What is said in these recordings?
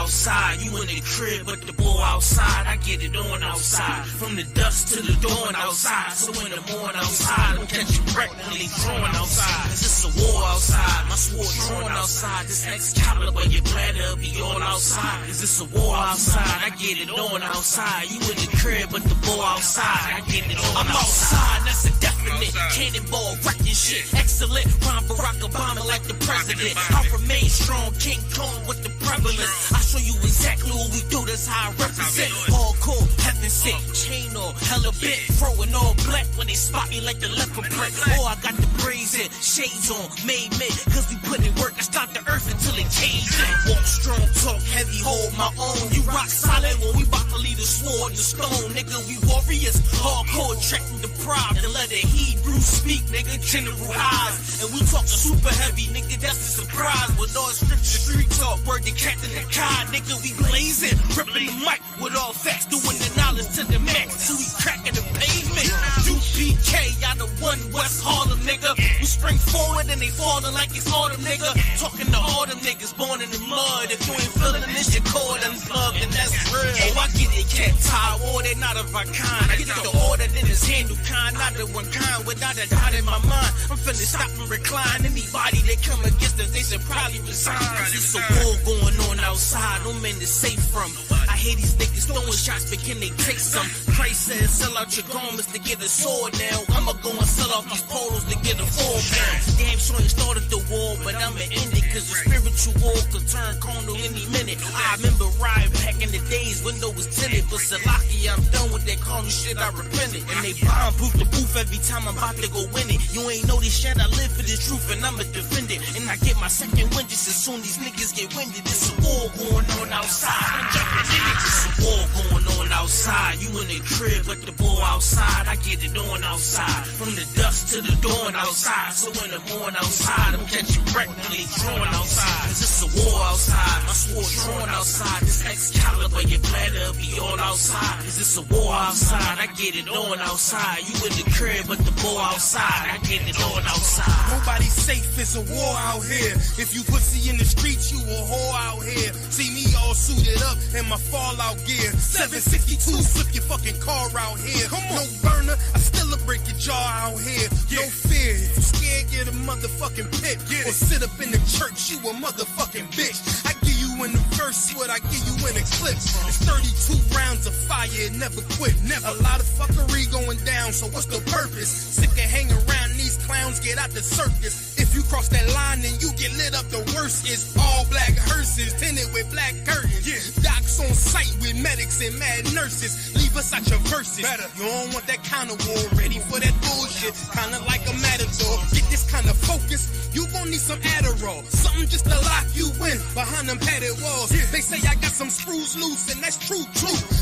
outside. You in the crib, but the boy outside. I get it on outside. From the dusk to the dawn outside. So in the morning outside, I'm catching wreck when they throwing outside. Cause it's a war outside. My sword drawn outside. This Excalibur, you glad to be on outside. Cause it's a war outside. I get it on outside. You in the crib, but the boy outside. I get it on outside. That's a definite. Cannonball, wrecking shit. Excellent. Rhyme Barack Obama like the president. I remain strong. King Kong with the prevalence. I show you exactly what we do. That's how I represent. Hardcore, heaven sent. Chain on, hella bit. Throwing all black when they spot me like the leopard brick. Oh, I got the braids in. Shades on. Made men. Cause we put in work. I stop the earth until it caves in. Walk strong, talk heavy, hold my own. You rock solid when we bout to leave the sword and stone. Nigga, we warriors. Hardcore, tracking the pride. And let the Hebrew speak, nigga. General highs. And we talk super heavy, nigga. That's a surprise. With all scripture, street talk, word to Captain the Kai. Nigga, we blazing. Ripping the mic with all facts. Doing the knowledge to the max. Till we cracking the pavement. UPK, y'all the one West Harlem, nigga. We spring forward and they falling like it's autumn, nigga. Talking to all them niggas born in the mud. If you ain't feeling this, you call them plugged, and that's real. Oh, I get it, cat tie. War, they not of our kind. I get the order, then it's handle kind. Not the one kind, without a doubt in my mind. I'm finna stop and recline. Anybody that come against us, they should probably resign. It's a war going on outside. No man is safe from. I hear these niggas throwing shots, but can they take some? Christ says, sell out your garments to get a sword now. I'ma go and sell off these polos to get a 4 pound. Damn sure ain't started the war, but I'ma end it. Cause the spiritual war could turn carnal any minute. I remember riding back in the days, window was tinted. But Salaki, I'm done with that carnal shit, I repented. And they bomb-proof the booth every time I'm about to go win it. You ain't know this shit, I live for this truth and I'ma defend it. And I get my second wind just as soon these niggas get winded. It's a war going on outside. I'm jumping in it. It's a war going on outside. You in the crib, but the boy outside. I get it on outside. From the dusk to the dawn outside. So in the morning outside, I'm catching wreck when they drawing outside. Cause it's a war outside. My sword drawn outside. This Excalibur, you glad to be on outside. Cause it's a war outside. I get it on outside. You in the crib, but the boy outside. I get it on outside. Nobody's safe, it's a war out here. If you pussy in the streets, you a whore out here. See me all suited up in my fallout gear. 762, flip your fucking car out here. Come on, no burner, I still break your jaw out here. No fear, if you scared, get a motherfucking pit. Or sit up in the church, you a motherfucking bitch. I give you in the verse what I give you in a clip. It's 32 rounds of fire, it never quit. Never. A lot of fuckery going down, so what's the purpose? Sick of hanging around these clowns, get out the circus. If you cross that line, then you get lit up. The worst is all black hearses, tinted with black curtains. Docs on site with medics and mad nurses. Leave us out your verses. Better. You don't want that kind of war, ready for that bullshit. Kinda like a matador. Get this kind of focus, you gon' need some Adderall. Something just to lock you in behind them padded walls. They say I got some screws loose, and that's true.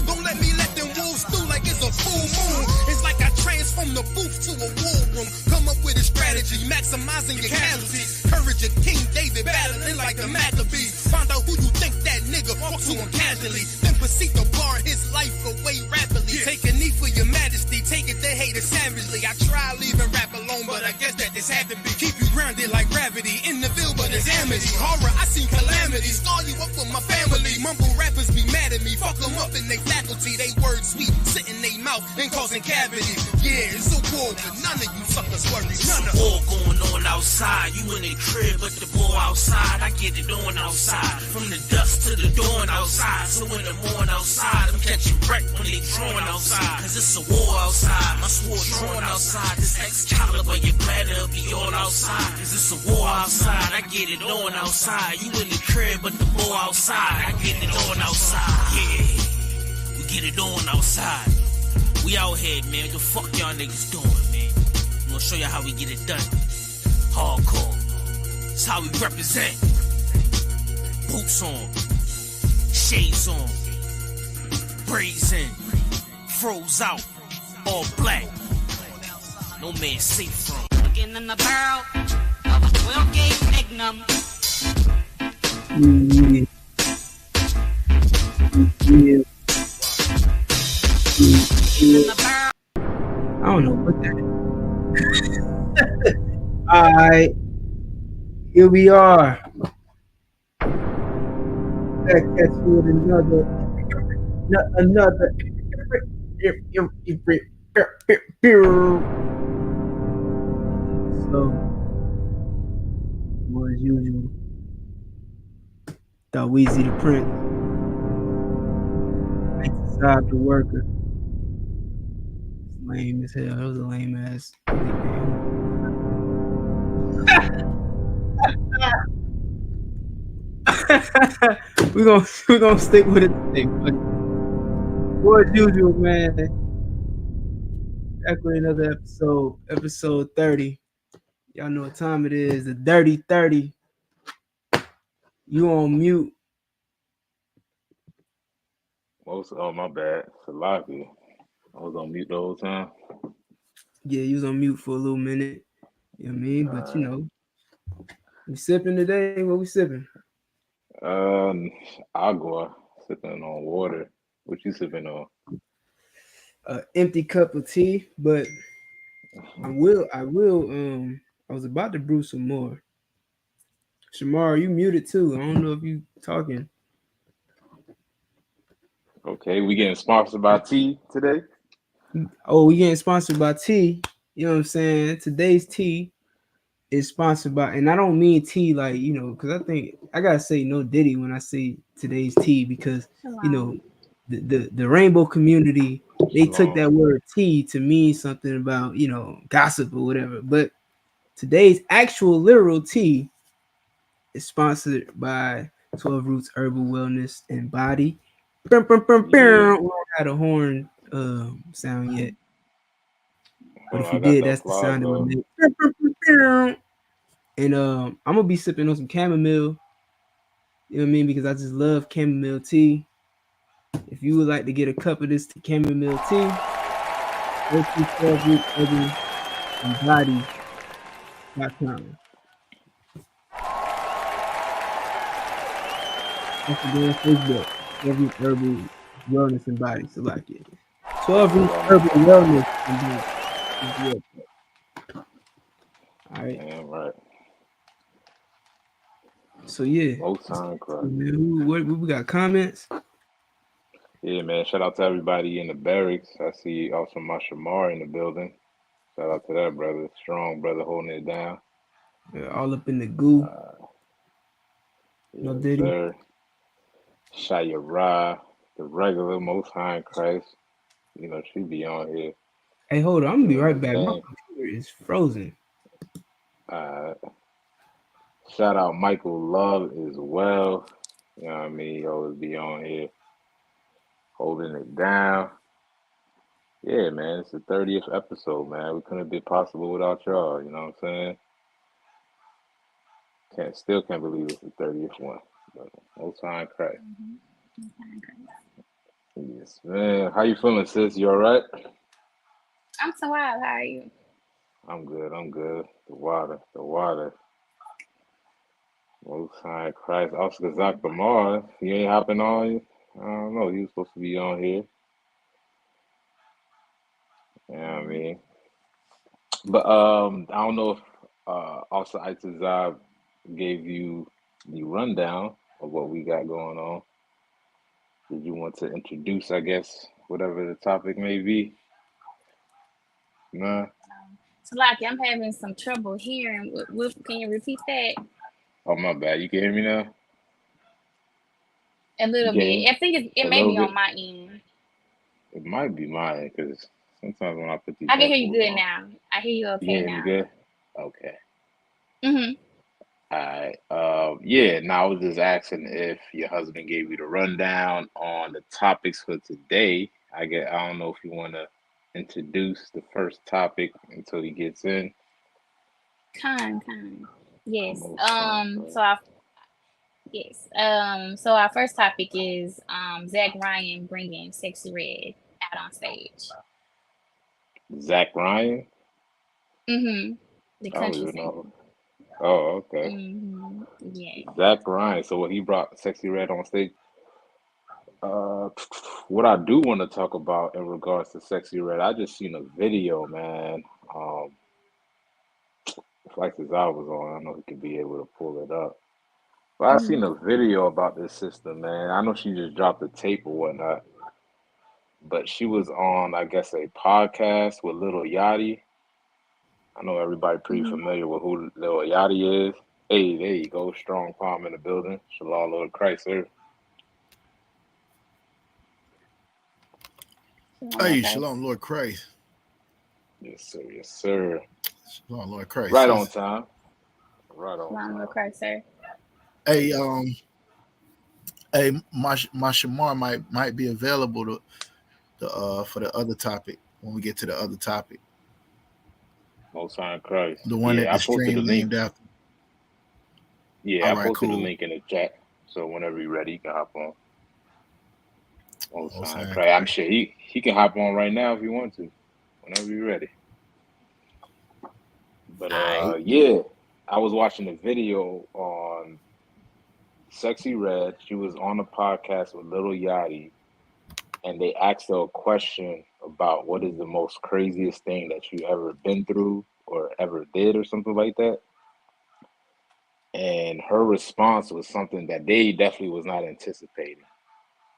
Don't let me let them wolves through like it's a full moon. It's like I transform the booth to a war room. Come up with a strategy, maximizing your casualties. Courage of King David, battling like the Maccabees. Find out who you think that nigga, walk to him casually. Then proceed to bar his life away rapidly. Take a knee for your majesty, take it, they hate it savagely. I try leaving rap alone, but I guess that this had to be. Keep you grounded like gravity, in the field, but it's amity. Horror, I seen calamity, scar you up for my family. Mumble rappers be mad at me, fuck them up in they faculty. They words sweet, sit in they mouth and causing cavities. Yeah, it's a war, but none of you suckers worry. None of war going on outside. You in the crib, but the boy outside. I get it on outside. From the dusk to the dawn outside. So in the morning outside, I'm catching wreck when they drawing outside. Cause it's a war outside. My sword drawn outside. This Excalibur, you glad to be on outside. Cause it's a war outside. I get it on outside. You in the crib, but the boy outside. I get it on outside. Yeah, we get it on outside. We out here, man. The fuck y'all niggas doing, man? I'm gonna show you how we get it done. Hardcore. It's how we represent. Boots on. Shades on. Braids in. Froze out. All black. No man safe from. Looking in the barrel of a 12-gauge Magnum. I don't know what that is. Alright. Here we are. back at you with another. So, as usual, thought Weezy the Prince, Saab the Worker. Lame as hell. That was a lame ass nickname. we're gonna stick with it today, buddy. As usual, man. Back with another episode 30. Y'all know what time it is. The Dirty 30. You on mute. Oh, my bad. Salaki. I was on mute the whole time. Yeah, you was on mute for a little minute. You know what I mean? But you know, we sipping today. What we sipping? Agua. Sipping on water. What you sipping on? Empty cup of tea, but I was about to brew some more. Shamar, you muted too. I don't know if you talking. Okay, we getting sponsored by tea today? Oh, we getting sponsored by tea. You know what I'm saying? Today's tea is sponsored by, and I don't mean tea like, you know, because I think I gotta say no Diddy when I say today's tea, because you know the rainbow community, they took that word tea to mean something about, you know, gossip or whatever. But today's actual literal tea is sponsored by 12 Roots Herbal Wellness and Body. We don't have a horn sound yet. But if you did, that's the sound that would make. And I'm gonna be sipping on some chamomile. You know what I mean? Because I just love chamomile tea. If you would like to get a cup of this chamomile tea, go to 12rootherbalbody.com. That's the Facebook. 12 Roots Herbal Wellness and Body. So like it. 12 Roots Herbal Wellness and Body. All right. Damn right. So yeah. Most time crap. What we got comments? Yeah, man. Shout out to everybody in the barracks. I see also my Shamar in the building. Shout out to that brother. Strong brother holding it down. All up in the goo. Yes, sir. Shaya Ra, the regular Most High in Christ. You know, she be on here. Hey, hold on. I'm gonna be right back. My computer is frozen. Shout out Michael Love as well. You know what I mean? He always be on here holding it down. Yeah, man. It's the 30th episode, man. We couldn't be possible without y'all. You know what I'm saying? Still can't believe it's the 30th one. But Most High in Christ. Yes, man. How you feeling, sis? You all right? I'm so wild. How are you? I'm good. I'm good. The water. Most High in Christ. Oscar Zach Lamar. You ain't hopping on? I don't know. He was supposed to be on here. You know what I mean? But I don't know if also Itazab gave you the rundown of what we got going on. Did you want to introduce, I guess, whatever the topic may be? Nah. Salaki, I'm having some trouble hearing. Can you repeat that? Oh, my bad. You can hear me now? A little bit. I think it may be on my end. It might be mine, because sometimes when I put these I can hear you good now. I hear you okay now. You good? Okay. Mm-hmm. All right. Yeah, now I was just asking if your husband gave you the rundown on the topics for today. I don't know if you want to introduce the first topic until he gets in. Kind. Yes. So our first topic is Zach Ryan bringing Sexy Red out on stage. Zach Ryan? Mm-hmm. The country singer. Oh, okay. Mm-hmm. Yeah. Zach Ryan. So what, he brought Sexy Red on stage? What I do want to talk about in regards to Sexy Red, I just seen a video, man. If Like Cesar was on, I know he could be able to pull it up. But I seen a video about this sister, man. I know she just dropped a tape or whatnot, but she was on, I guess, a podcast with Lil Yachty. I know everybody pretty Mhm. familiar with who Lil Yachty is. Hey, there you go. Strong palm in the building. Shalom, Lord Christ, sir. Shalom, Hey, okay. shalom, Lord Christ. Yes, sir. Yes, sir. Shalom, Lord Christ. Right on Sis. time. Right on Shalom, time. okay, sir. Hey, my Shamar might be available to for the other topic when we get to the other topic, Most High in Christ. the one that Yeah, the I posted the stream link. named after. Yeah, All I right, posted the cool. link in the chat. So whenever you're ready, you can hop on. Most Most High in High Christ. I'm Christ. sure he can hop on right now if you want to. Whenever you're ready. But All right. yeah, I was watching a video on Sexy Red. She was on a podcast with Little Yachty, and they asked her a question about what is the most craziest thing that you ever been through or ever did or something like that. And her response was something that they definitely was not anticipating.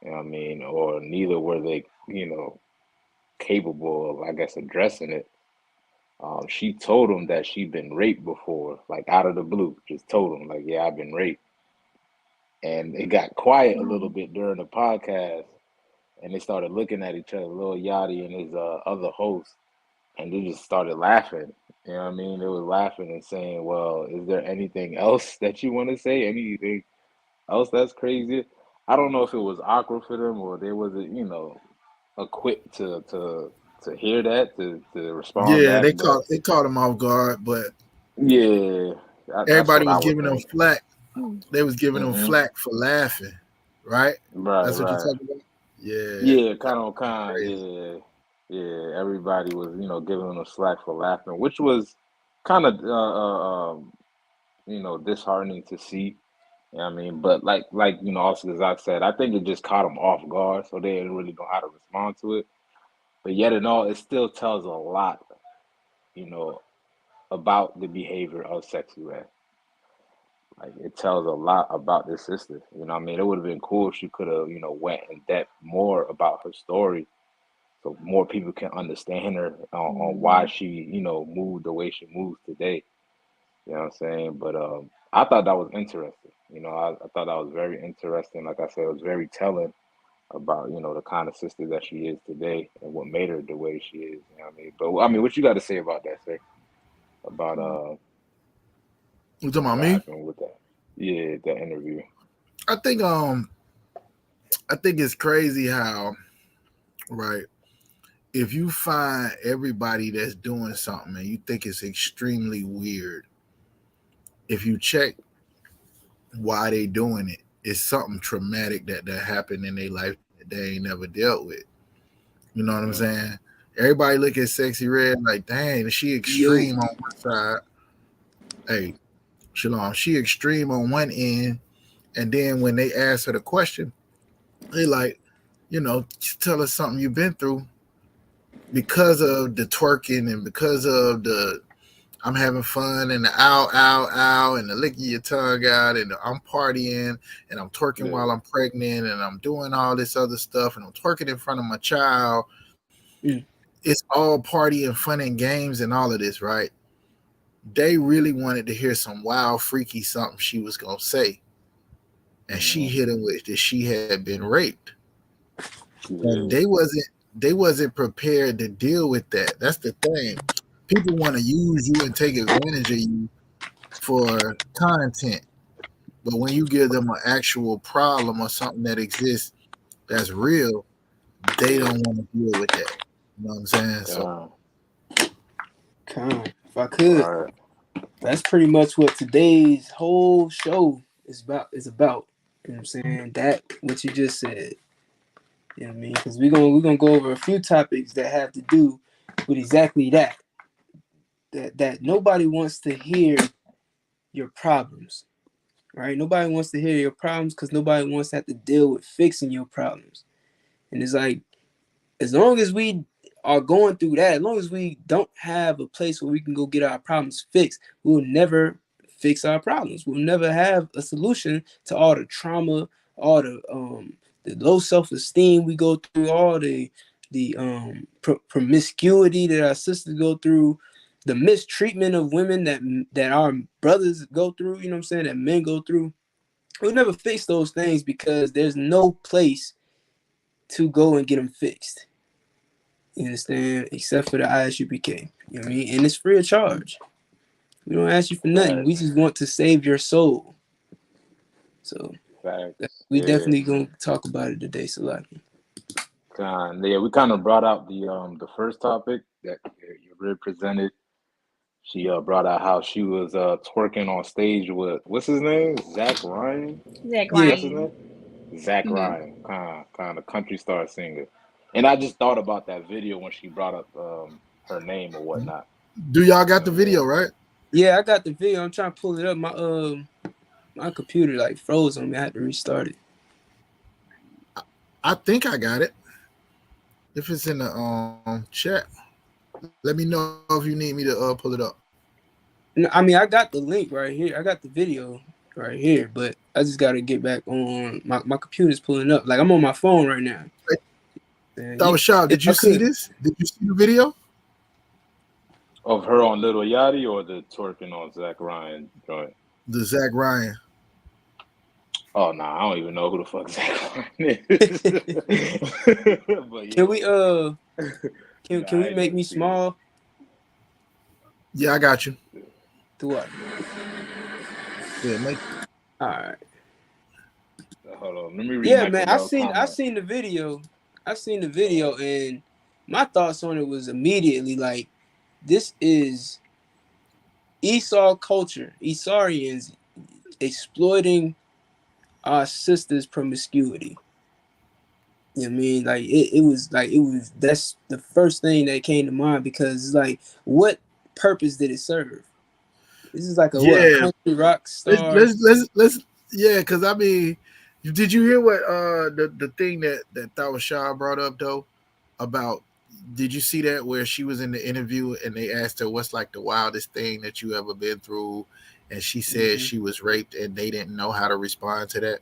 You know what I mean? Or neither were they, capable of, I guess, addressing it. She told him that she'd been raped before, like out of the blue. Just told him, like, yeah, I've been raped. And it got quiet a little Mhm. bit during the podcast, and they started looking at each other, Lil Yachty and his other host, and they just started laughing. You know what I mean? They were laughing and saying, "Well, is there anything else that you want to say? Anything else that's crazy?" I don't know if it was awkward for them or they wasn't, equipped to hear that to respond Yeah, back. But they caught him off guard, but yeah, that's everybody what I was would giving them think. flack. Mhm. They was giving them Hmm. flack for laughing, right? Right, That's what you're right. talking about. Yeah, Yeah, kind of, crazy. yeah, yeah. Everybody was, giving them slack for laughing, which was kind of, disheartening to see. You know what I mean? But also Zach said, I think it just caught them off guard, so they didn't really know how to respond to it. But yet and all, it still tells a lot, you know, about the behavior of Sexy Red. Like it tells a lot about this sister. You know what I mean? It would have been cool if she could have, went in depth more about her story so more people can understand her on why Mhm. she, moved the way she moves today. You know what I'm saying? But I thought that was interesting. I thought that was very interesting. Like I said, it was very telling about, the kind of sister that she is today and what made her the way she is. You know what I mean? But I mean, what you got to say about that, sir? About You talking about what me? happened with that? Yeah, that interview. I think I think it's crazy how, right, if you find everybody that's doing something and you think it's extremely weird, if you check why they doing it, it's something traumatic that happened in their life that they ain't never dealt with. You know what I'm Mm, saying? Everybody look at Sexy Red like, dang, is she Yo, extreme on one side? Hey, Shalom, she extreme on one end, and then when they ask her the question, they like, tell us something you've been through because of the twerking and because of the I'm having fun and the ow, ow, ow, and the licking your tongue out, and I'm partying and I'm twerking while yeah, I'm pregnant and I'm doing all this other stuff and I'm twerking in front of my child. mm, It's all party and fun and games and all of this, right? They really wanted to hear some wild, freaky something she was gonna say, and she hmm, hit him with that she had been raped, and yeah, they wasn't prepared to deal with that. That's the thing. People want to use you and take advantage of you for content. But when you give them an actual problem or something that exists that's real, they yeah. don't want to deal with that. You know what I'm saying? So God, if I could, right. that's pretty much what today's whole show is about. You know what I'm saying? That what you just said. You know what I mean? Because we're gonna go over a few topics that have to do with exactly that. That nobody wants to hear your problems, right? Nobody wants to hear your problems because nobody wants to have to deal with fixing your problems. And it's like as long as we are going through that, as long as we don't have a place where we can go get our problems fixed, we'll never fix our problems. We'll never have a solution to all the trauma, all the low self-esteem we go through, all the promiscuity that our sisters go through, the mistreatment of women that our brothers go through, you know what I'm saying, that men go through. We'll never fix those things because there's no place to go and get them fixed. You understand? Except for the ISUPK. You know what I mean? And it's free of charge. We don't ask you for nothing. We Facts. just want to save your soul. So Facts. we Yeah. definitely gonna talk about it today, Salaki. Yeah, we kind of brought out the first topic that you really presented. She brought out how she was twerking on stage with what's his name? Zach Ryan? Zach Yeah. That's his Ryan. name? Zach Hmm. Ryan, kind of country star singer. And I just thought about that video when she brought up her name or whatnot. Do y'all You got know the what I video, mean? right? Yeah, I got the video. I'm trying to pull it up. My computer like froze on me. I had to restart it. I think I got it. If it's in the chat, let me know if you need me to pull it up. No, I mean, I got the link right here. I got the video right here, but I just got to get back on. My computer's pulling up. Like I'm on my phone right now. That was Shaw. Did I you see could. this? Did you see the video? Of her on Little Yachty or the twerking on Zach Ryan joint? The Zach Ryan. Oh nah, I don't even know who the fuck Zach Ryan is. But Can we can we I ain't make never me seen it. small? Yeah, I got you. To what? Yeah, make All right. Hold on, let me read Yeah, Michael man. I Love's seen comment. the video. I seen the video, and my thoughts on it was immediately like, this is Esau culture, Esauians exploiting our sisters' promiscuity. You know what I mean? Like it was that's the first thing that came to mind because it's like, what purpose did it serve? This is like a yeah. country rock Let's star. let's yeah, because I mean, did you hear what the thing that Tawa Shah brought up though about? Did you see that where she was in the interview and they asked her what's like the wildest thing that you ever been through, and she said she was raped and they didn't know how to respond to that.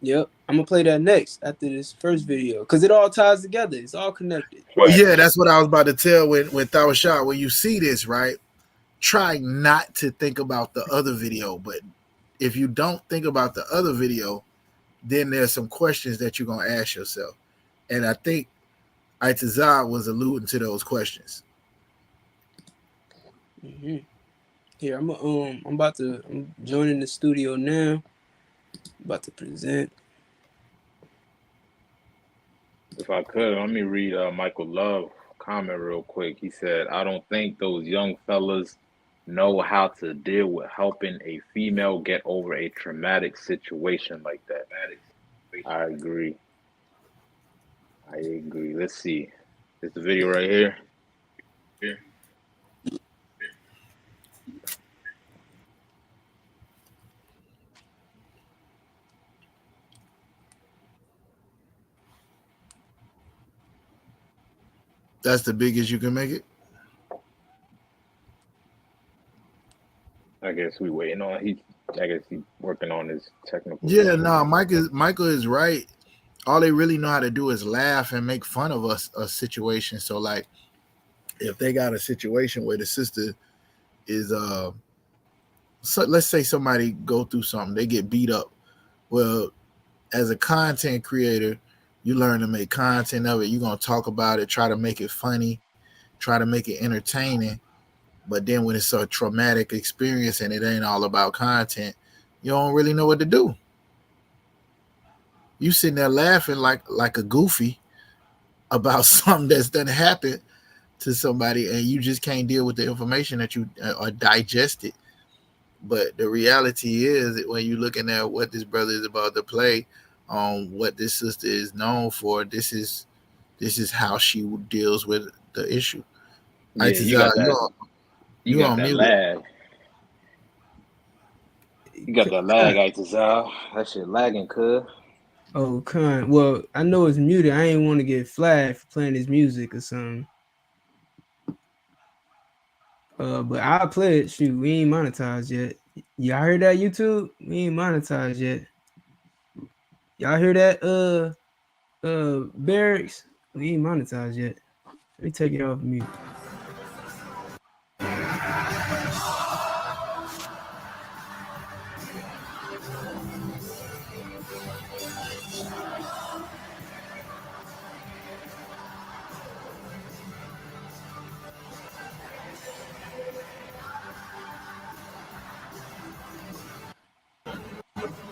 Yep, I'm gonna play that next after this first video because it all ties together. It's all connected. Well, yeah, that's what I was about to tell when Tawa Shah, when you see this, right? Try not to think about the other video, but if you don't think about the other video, then there's some questions that you're gonna ask yourself. And I think Itazar was alluding to those questions. Mm-hmm. Here, I'm joining the studio now. About to present. If I could, let me read Michael Love comment real quick. He said, "I don't think those young fellas know how to deal with helping a female get over a traumatic situation like that." I agree. I agree. Let's see. It's the video right here. That's the biggest you can make it. I guess we waiting on I guess he's working on his technical. Yeah, no, Michael is right. All they really know how to do is laugh and make fun of us a situation. So like if they got a situation where the sister is so let's say somebody go through something, they get beat up. Well, as a content creator, you learn to make content of it. You're gonna talk about it, try to make it funny, try to make it entertaining. But then when it's a traumatic experience and it ain't all about content, you don't really know what to do. You sitting there laughing like a goofy about something that's done happened to somebody, and you just can't deal with the information that you or digest it. But the reality is that when you're looking at what this brother is about to play, what this sister is known for, this is how she deals with the issue. Yeah, you got that. You You got on that mute. lag. You got that lag, Itazal. That shit lagging, cuz. Oh, kind. Well, I know it's muted. I ain't want to get flagged for playing his music or something. But I'll play it. Shoot, we ain't monetized yet. Y'all heard that YouTube? We ain't monetized yet. Y'all hear that? Barracks? We ain't monetized yet. Let me take it off mute.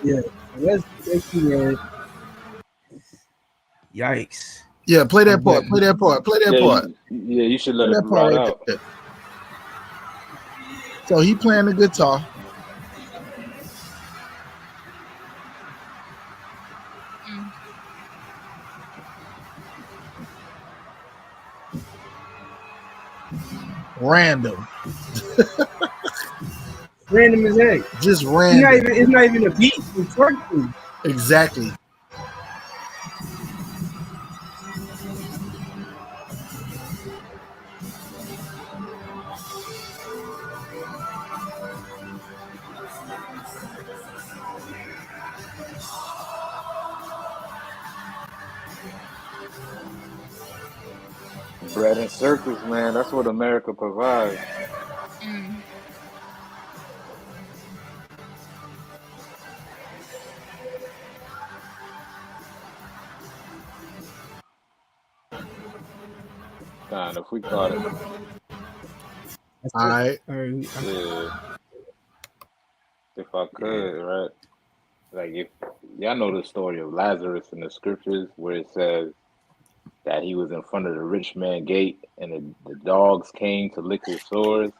Yeah, that's right. Yikes. Yeah, play I that part. bet. Play that part. Play that Yeah, part. you should let Play it that part ride right out. there. So he playing the guitar. Mm. Random. Random as heck. Just It's random. not even a beat to twerk to. Exactly. Bread and circus, man. That's what America provides. Mm. Kind if we caught it. That's All it. right. All right. Yeah, if I Yeah. could, right? Like if y'all know the story of Lazarus in the scriptures where it says that he was in front of the rich man gate and the dogs came to lick his sores,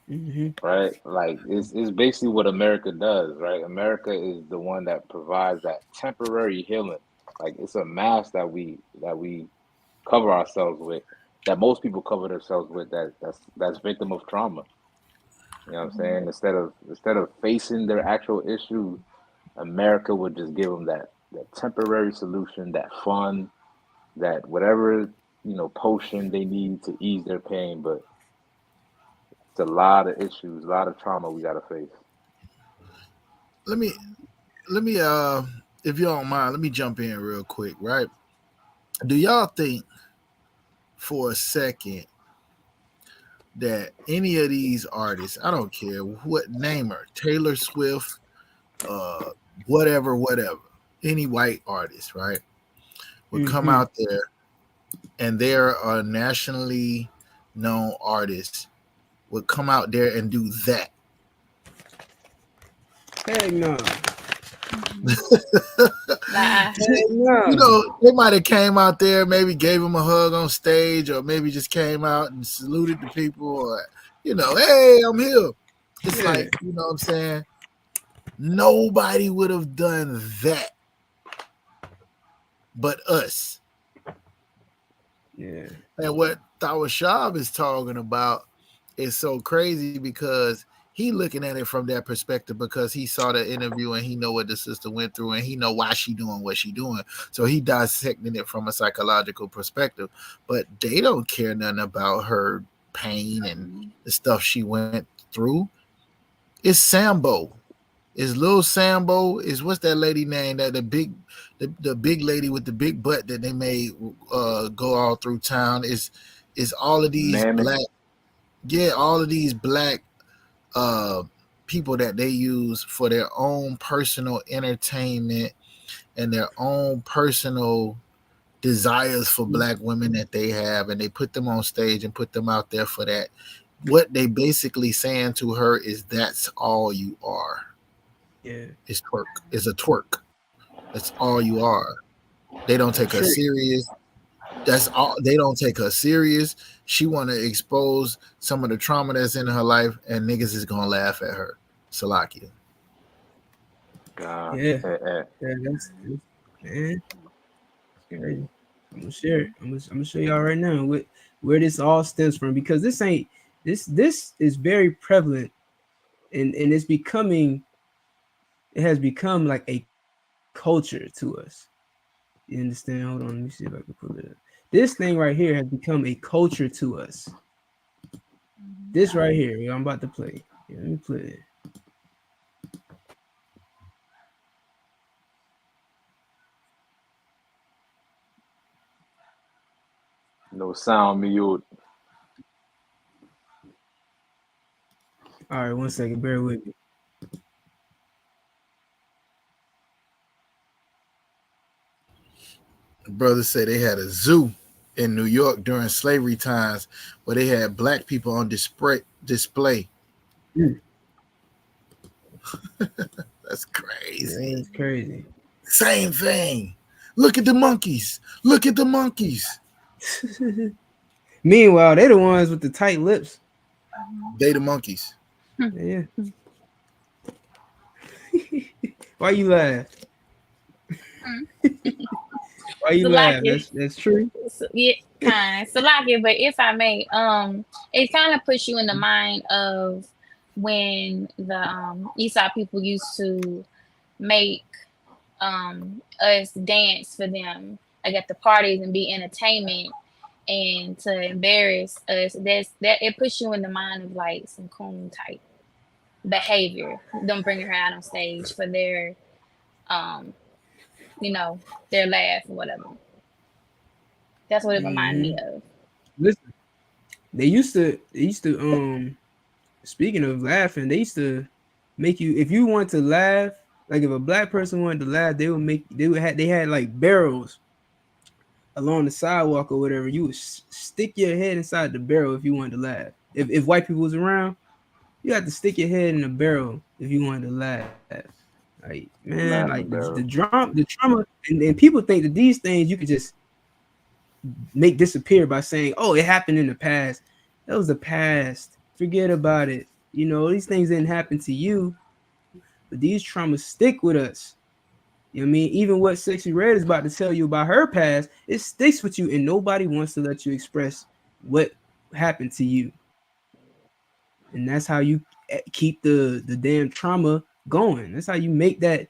Mm-hmm. right? Like it's basically what America does, right? America is the one that provides that temporary healing. Like it's a mask that we cover ourselves with, that most people cover themselves with, that's victim of trauma. You know what I'm saying? Instead of facing their actual issue, America would just give them that temporary solution, that fun, that whatever potion they need to ease their pain. But it's a lot of issues, a lot of trauma we gotta face. Let me if you don't mind, let me jump in real quick, right? Do y'all think for a second that any of these artists, I don't care what name her, Taylor Swift, uh, whatever, any white artist, right, would come Mm-hmm. out there and they're a nationally known artist, would come out there and do that? Heck no. Nah. Heck no. They might have came out there, maybe gave him a hug on stage, or maybe just came out and saluted the people, or hey, I'm here. It's Yeah. like, what I'm saying? Nobody would have done that but us. Yeah. And what Tawashab is talking about is so crazy because he looking at it from that perspective because he saw the interview and he know what the sister went through and he know why she doing what she doing. So he dissecting it from a psychological perspective. But they don't care nothing about her pain and the stuff she went through. It's Sambo. Is Lil Sambo, is what's that lady name, that the big lady with the big butt that they made go all through town, is all of these Mammy, black, all of these black uh people that they use for their own personal entertainment and their own personal desires for black women that they have, and they put them on stage and put them out there for that. What they basically saying to her is that's all you are. Yeah. Is twerk. Is a twerk. That's all you are. They don't take her Trick. serious. That's all. They don't take her serious. She want to expose some of the trauma that's in her life, and niggas is gonna laugh at her. Salakia. God, Yeah. Yeah. That's man. It's crazy. I'm gonna share it. I'm gonna show y'all right now where this all stems from, because this is very prevalent, and it has become like a culture to us. You understand? Hold on, let me see if I can pull it up. This thing right here has become a culture to us. This right here, I'm about to play. Yeah, let me play it. No sound mute. All right, 1 second. Bear with me. Brothers say they had a zoo in New York during slavery times where they had black people on display. Mm. That's crazy. That's crazy. Same thing. Look at the monkeys. Look at the monkeys. Meanwhile, they're the ones with the tight lips. They the monkeys. Yeah. Why you laugh? Why you laugh? That's true. Yeah, kind Salakia, but if I may, it kind of puts you in the mind of when the Esau people used to make us dance for them, like at the parties and be entertainment and to embarrass us. That it puts you in the mind of like some coon type behavior. Don't bring her out on stage for their um, their laugh or whatever. That's what it reminded me of. Listen, they used to speaking of laughing, they used to make you, if you want to laugh, like if a black person wanted to laugh, they had like barrels along the sidewalk or whatever. You would stick your head inside the barrel if you wanted to laugh. If white people was around, you had to stick your head in the barrel if you wanted to laugh. Like, man, like Laughing barrel. the trauma, and people think that these things you could just make disappear by saying, "Oh, it happened in the past." That was the past. Forget about it. You know, these things didn't happen to you, but these traumas stick with us. You know what I mean? Even what Sexy Red is about to tell you about her past, it sticks with you, and nobody wants to let you express what happened to you. And that's how you keep the damn trauma going. That's how you make that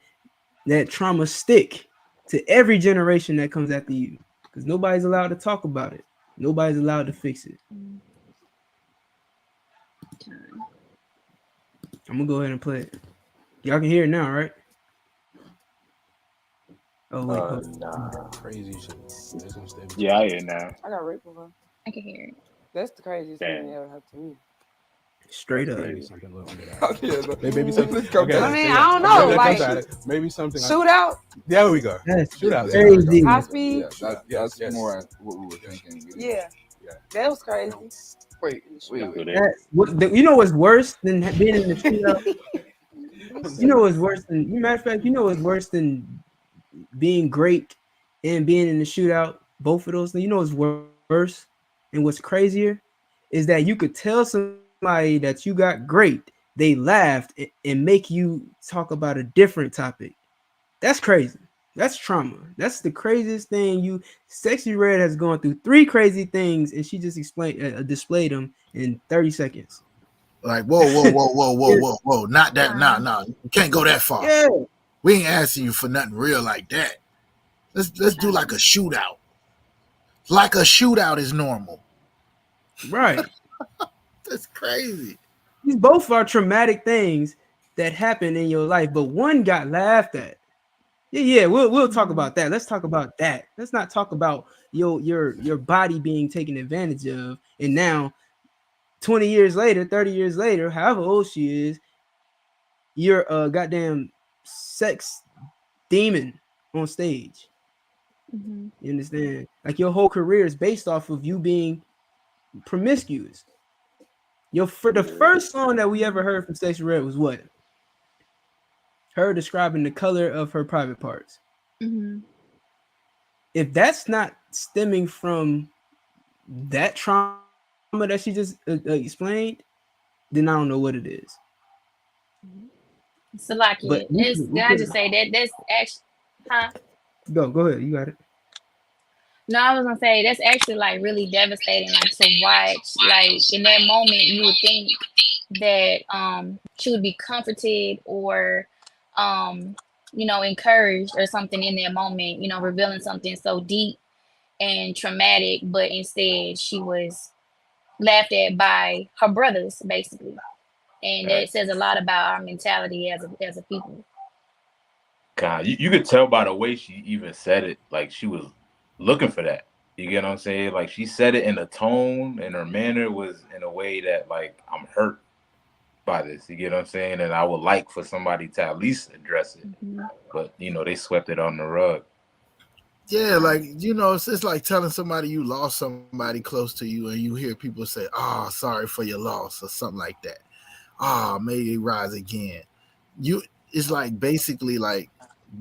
trauma stick to every generation that comes after you, because nobody's allowed to talk about it. Nobody's allowed to fix it. I'm gonna go ahead and play it. Y'all can hear it now, right? Oh wait, Nah. Crazy shit. Yeah, I hear now. I got raped before. I can hear it. That's the craziest thing Damn. that ever happened to me. straight up. Maybe something a little under that. Oh, yeah, no. Maybe something. Let's go Okay, back. I mean, yeah. I don't know, Maybe like, that comes at it. Maybe something. Shootout? There we go. That's Shootout. crazy. High speed? Yeah, that's Yes. more what we were thinking. Yeah. Yeah. That was crazy. Wait. You know what's worse than being in the shootout? You know what's worse than, matter of fact, you know what's worse than being great and being in the shootout? Both of those things. You know what's worse and what's crazier is that you could tell somebody that you got great, they laughed and make you talk about a different topic. That's crazy. That's trauma. That's the craziest thing. Sexy Red has gone through 3 crazy things, and she just displayed them in 30 seconds. Like, whoa. Not that. No. You can't go that far. Yeah. We ain't asking you for nothing real like that. Let's do like a shootout. Like a shootout is normal. Right. That's crazy. These both are traumatic things that happened in your life, but one got laughed at. Yeah, we'll talk about that. Let's talk about that. Let's not talk about your body being taken advantage of, and now 20 years later, 30 years later, however old she is, you're a goddamn sex demon on stage. Mm-hmm. You understand? Like your whole career is based off of you being promiscuous. The first song that we ever heard from Sexy Red was what? Her describing the color of her private parts. Mm-hmm. If that's not stemming from that trauma that she just explained, then I don't know what it is. Salakia, I just say that's actually, huh? Go ahead, you got it. No, I was gonna say that's actually like really devastating, like to watch. Like in that moment, you would think that she would be comforted or encouraged or something in that moment, revealing something so deep and traumatic, but instead she was laughed at by her brothers, basically. And that says a lot about our mentality as a people. God, you could tell by the way she even said it, like she was looking for that. You get what I'm saying? Like she said it in a tone and her manner was in a way that like I'm hurt by this. You get what I'm saying? And I would like for somebody to at least address it. Mhm. But they swept it on the rug. Yeah, like it's like telling somebody you lost somebody close to you, and you hear people say, "Oh, sorry for your loss," or something like that. "Ah, may they rise again." It's like basically like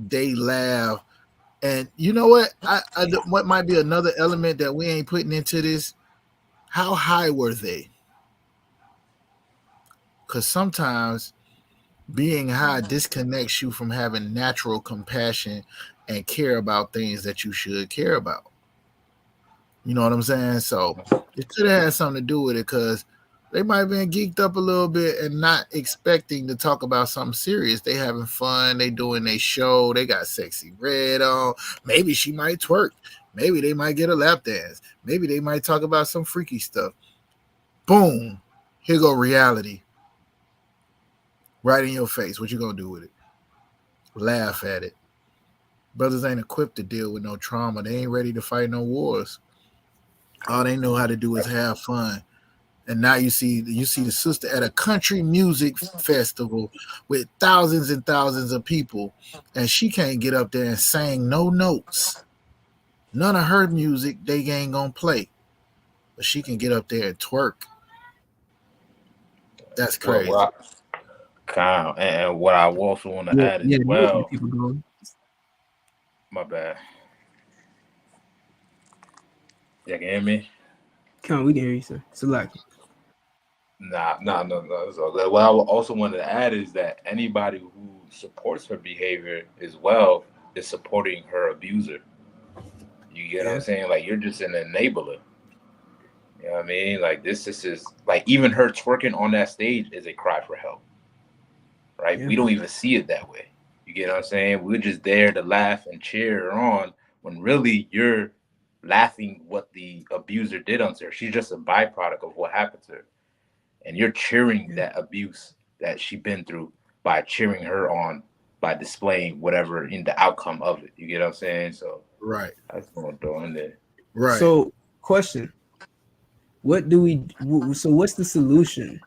they laugh, and you know what? What might be another element that we ain't putting into this? How high were they? Because sometimes being high disconnects you from having natural compassion and care about things that you should care about. You know what I'm saying? So it could have had something to do with it because they might have been geeked up a little bit and not expecting to talk about something serious. They having fun. They doing their show. They got sexy red on. Maybe she might twerk. Maybe they might get a lap dance. Maybe they might talk about some freaky stuff. Boom. Here go reality. Right in your face. What you gonna do with it? Laugh at it. Brothers ain't equipped to deal with no trauma. They ain't ready to fight no wars. All they know how to do is have fun. And now you see the sister at a country music festival with thousands and thousands of people, and she can't get up there and sing no notes. None of her music they ain't gonna play, but she can get up there and twerk. That's Well, crazy. Kyle, and what I also want to Yeah, add as yeah, they get well. people going. My bad. You can hear me? Come on, we can hear you, sir. Select. Nah, no. It's all good. What I also wanted to add is that anybody who supports her behavior as well is supporting her abuser. You get what I'm Yeah, saying? Like you're just an enabler. You know what I mean? Like this is like even her twerking on that stage is a cry for help, right? yeah, We don't even see it that way. You get what I'm saying? We're just there to laugh and cheer her on when really you're laughing what the abuser did unto her. She's just a byproduct of what happened to her. And you're cheering yeah. that abuse that she been through by cheering her on by displaying whatever in the outcome of it. You get what I'm saying? So Right, that's what I'm throwing there. right. So, question: what do we? So, what's the solution?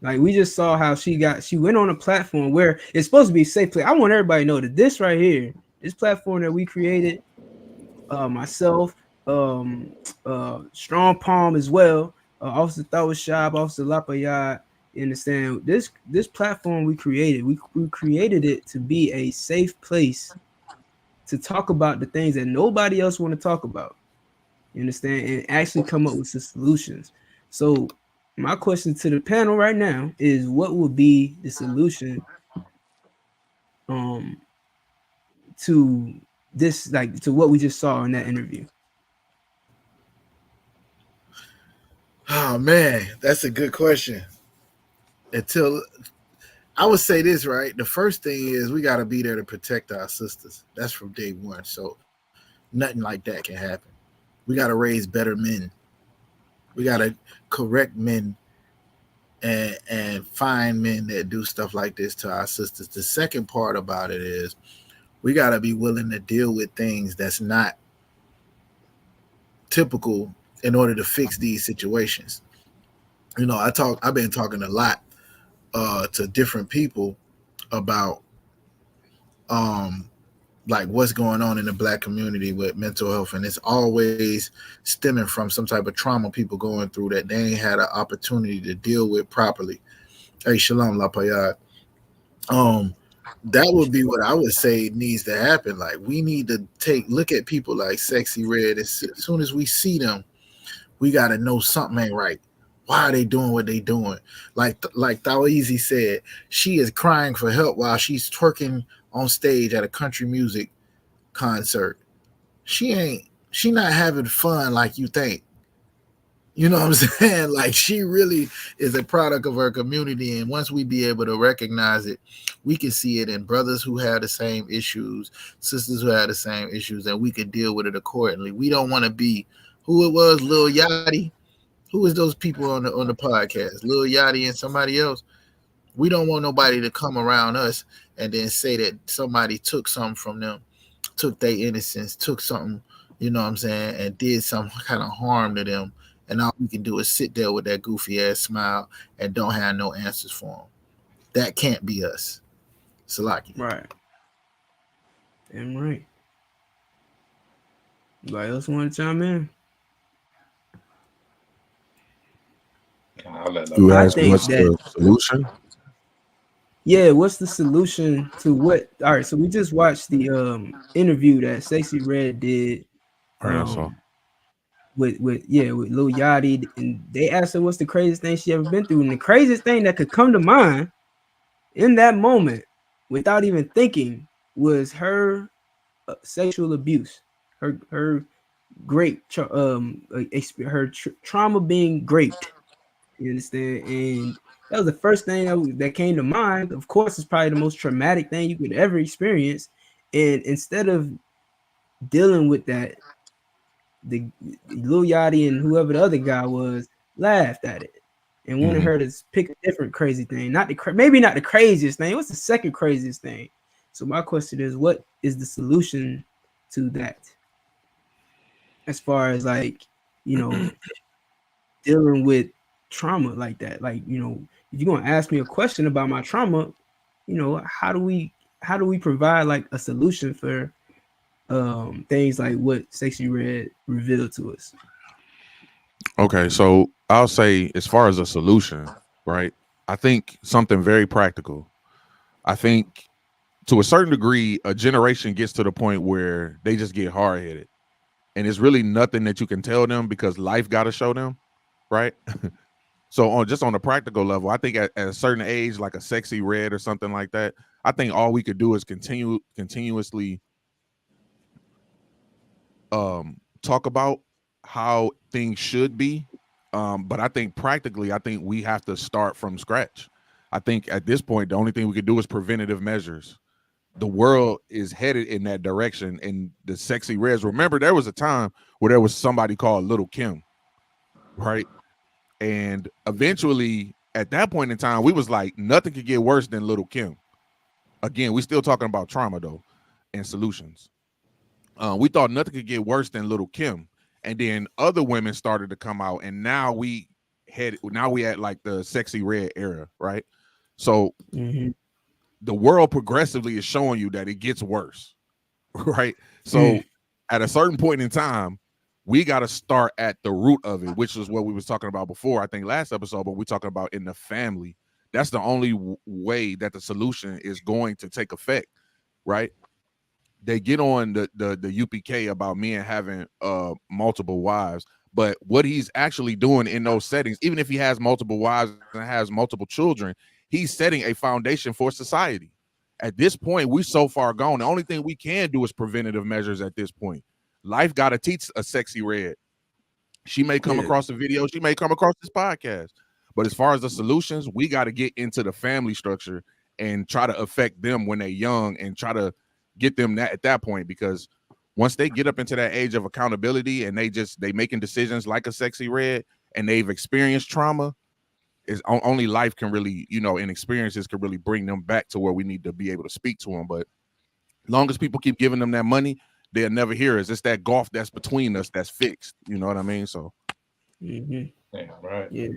Like we just saw how she went on a platform where it's supposed to be a safe place. I want everybody to know that this right here, this platform that we created, myself, Strong Palm as well, Officer Thawashab, Officer Lapayad. You understand this platform we created? We created it to be a safe place to talk about the things that nobody else want to talk about. You understand, and actually come up with some solutions. So my question to the panel right now is, what would be the solution um to this, like to what we just saw in that interview? Oh man, that's a good question. Until I would say this, right? The first thing is we got to be there to protect our sisters. That's from day one. So nothing like that can happen. We got to raise better men. We got to correct men and find men that do stuff like this to our sisters. The second part about it is we got to be willing to deal with things that's not typical in order to fix these situations. I've been talking a lot to different people about um like what's going on in the black community with mental health, and it's always stemming from some type of trauma people going through that they ain't had an opportunity to deal with properly. Hey, shalom lapayad. um that would be what I would say needs to happen. Like we need to look at people like Sexy Red. As soon as we see them, we got to know something ain't right. Why are they doing what they doing? Like Taweezy said, she is crying for help while she's twerking on stage at a country music concert. She not having fun like you think. You know what I'm saying? Like she really is a product of her community. And once we be able to recognize it, we can see it in brothers who have the same issues, sisters who have the same issues, and we can deal with it accordingly. We don't want to be who it was, Lil Yachty. Who is those people on the podcast? Lil Yachty and somebody else. We don't want nobody to come around us and then say that somebody took something from them, took their innocence, took something, you know what I'm saying, and did some kind of harm to them, and all we can do is sit there with that goofy ass smile and don't have no answers for them. That can't be us. Salaki. Right. Damn right. Anybody else want to chime in? I'll let them You I asked think what's respond. that, the solution? yeah, what's the solution to what? All right, so we just watched the interview that Sexy Red did All right, so with Lil Yachty, and they asked her what's the craziest thing she ever been through, and the craziest thing that could come to mind in that moment without even thinking was her sexual abuse, her trauma being raped. You understand? And that was the first thing that came to mind. Of course, it's probably the most traumatic thing you could ever experience. And instead of dealing with that, the Lil Yachty and whoever the other guy was laughed at it and wanted her to pick a different crazy thing. Maybe not the craziest thing. What's the second craziest thing? So my question is, what is the solution to that? As far as like, dealing with trauma like that. Like, if you're gonna ask me a question about my trauma, how do we provide like a solution for things like what Sexy Red revealed to us? okay, so I'll say as far as a solution, right? I think something very practical. I think to a certain degree, a generation gets to the point where they just get hard headed, and it's really nothing that you can tell them because life got to show them, right? So on a practical level, I think at a certain age, like a Sexy Red or something like that, I think all we could do is continuously talk about how things should be. But I think practically, I think we have to start from scratch. I think at this point, the only thing we could do is preventative measures. The world is headed in that direction, and the Sexy Reds. Remember, there was a time where there was somebody called Little Kim, right? And eventually, at that point in time, we was like, nothing could get worse than Little Kim. Again, we still talking about trauma though, and solutions. We thought nothing could get worse than Little Kim, and then other women started to come out, and now we at like the Sexy Red era, right? So the world progressively is showing you that it gets worse, right? So at a certain point in time, we got to start at the root of it, which is what we was talking about before, I think last episode, but we're talking about in the family. That's the only way that the solution is going to take effect, right? They get on the UPK about men having multiple wives, but what he's actually doing in those settings, even if he has multiple wives and has multiple children, he's setting a foundation for society. At this point, we're so far gone. The only thing we can do is preventative measures at this point. Life got to teach a Sexy Red. She may come across a video, she may come across this podcast, but as far as the solutions, we got to get into the family structure and try to affect them when they're young and try to get them that at that point, because once they get up into that age of accountability and they making decisions like a Sexy Red and they've experienced trauma, is only life can really, and experiences can really bring them back to where we need to be able to speak to them. But long as people keep giving them that money, they'll never hear us. It's that gulf that's between us that's fixed. You know what I mean? So Yeah, right. Yeah.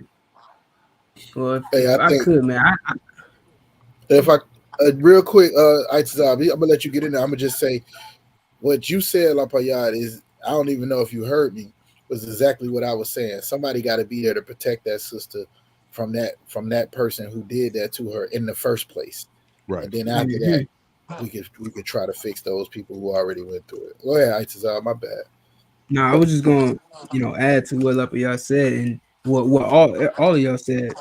Well, Hey, if I I think could, man, if I real quick, Aitzabi, I'm gonna let you get in there. I'm gonna just say what you said, Lapayad, is I don't even know if you heard me. Was exactly what I was saying. Somebody got to be there to protect that sister from that person who did that to her in the first place. right. And then after that, we could try to fix those people who already went through it. Go ahead, Aitzabi. My bad. no, I was just gonna, add to what y'all said and what all of y'all said.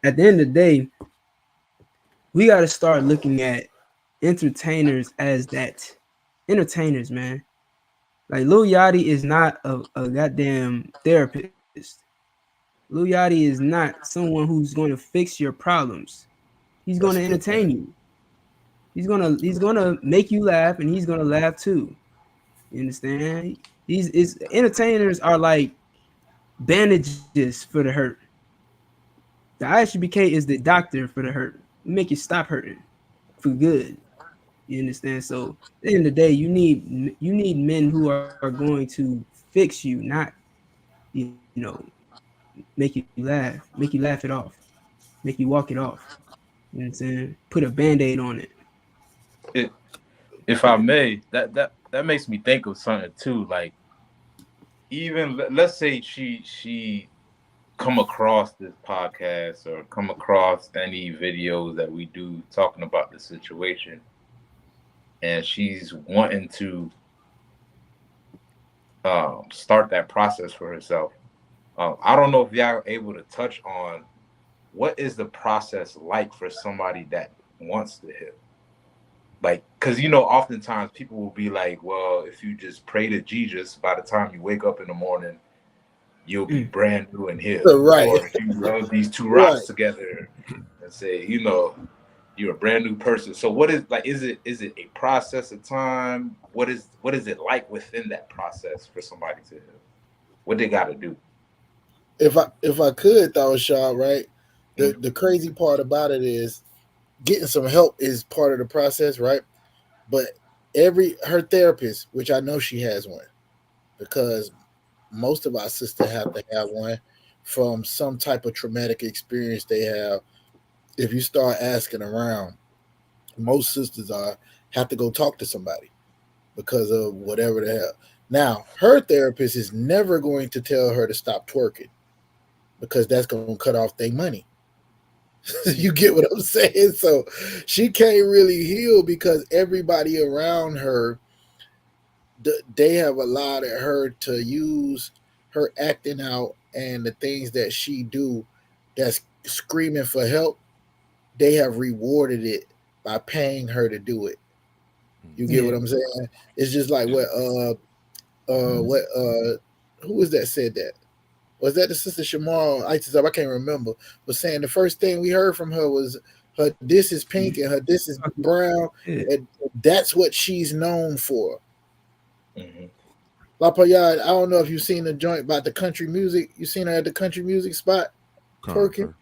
At the end of the day, we got to start looking at entertainers as that entertainers, man. Like Lil Yachty is not a goddamn therapist. Lil Yachty is not someone who's going to fix your problems. He's going That's to a good entertain point. you. He's gonna make you laugh, and he's gonna laugh too. You understand? These entertainers are like bandages for the hurt. The ISUPK is the doctor for the hurt. We make you stop hurting for good. You understand? So at the end of the day, you need men who are going to fix you, not, you know, make you laugh it off, make you walk it off. You know what I'm saying? Put a band-aid on it. It, if I may, that makes me think of something too. Like even let's say she come across this podcast or come across any videos that we do talking about the situation, and she's wanting to start that process for herself. I don't know if y'all are able to touch on what is the process like for somebody that wants to heal. Like, because oftentimes people will be like, well, if you just pray to Jesus, by the time you wake up in the morning, you'll be brand new and healed. Right. Or if you rub these two Right. rocks together and say, you're a brand new person. So what is like, is it a process of time? What is it like within that process for somebody to heal? What they got to do? If I could throw a shot, right? The crazy part about it is getting some help is part of the process, right? But her therapist, which I know she has one, because most of our sisters have to have one from some type of traumatic experience they have. If you start asking around, most sisters have to go talk to somebody because of whatever the hell. Now, her therapist is never going to tell her to stop twerking because that's going to cut off their money. You get what I'm saying? So she can't really heal because everybody around her, they have allowed her to use her acting out and the things that she do that's screaming for help. They have rewarded it by paying her to do it. You get what I'm saying? It's just like who was that said that? Was that the sister Shamar I can't remember. Was saying the first thing we heard from her was her this is pink and her this is brown, and that's what she's known for. Mm-hmm. La Payade, I don't know if you've seen the joint about the country music. You seen her at the country music spot twerking.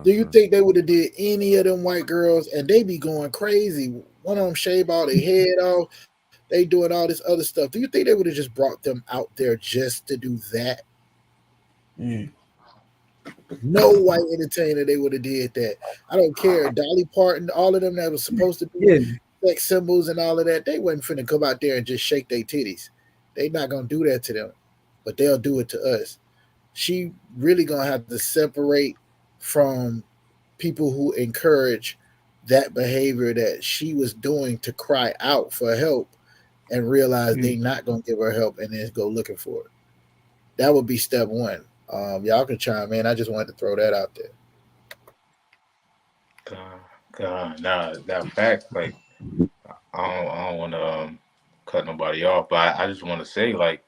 Do you think they would have did any of them white girls and they be going crazy? One of them shave all their head off. They doing all this other stuff. Do you think they would have just brought them out there just to do that? No white entertainer they would have did that. I don't care. Dolly Parton, all of them that was supposed to be sex symbols and all of that, they wasn't finna come out there and just shake their titties. They not gonna do that to them, but they'll do it to us. She really gonna have to separate from people who encourage that behavior that she was doing to cry out for help and realize they not gonna give her help and then go looking for it. That would be step one. Y'all can chime in. I just wanted to throw that out there. Nah, that fact, like I don't want to cut nobody off, but I just want to say, like,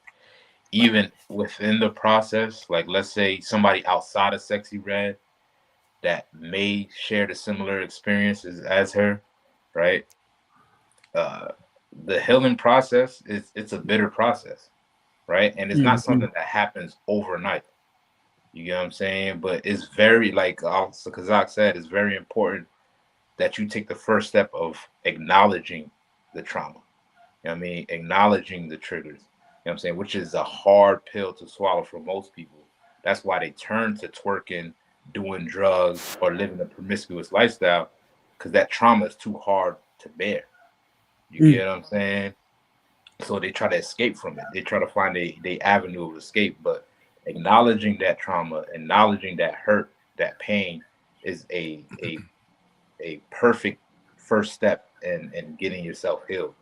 even within the process, like, let's say somebody outside of Sexy Red that may share the similar experiences as her, right? The healing process it's a bitter process, right? And it's not something that happens overnight. You get what I'm saying? But it's very, like also Kazak said, it's very important that you take the first step of acknowledging the trauma. You know what I mean? Acknowledging the triggers. You know what I'm saying? Which is a hard pill to swallow for most people. That's why they turn to twerking, doing drugs, or living a promiscuous lifestyle, because that trauma is too hard to bear. You get what I'm saying? So they try to escape from it. They try to find a avenue of escape. But acknowledging that trauma, acknowledging that hurt, that pain is a perfect first step in getting yourself healed.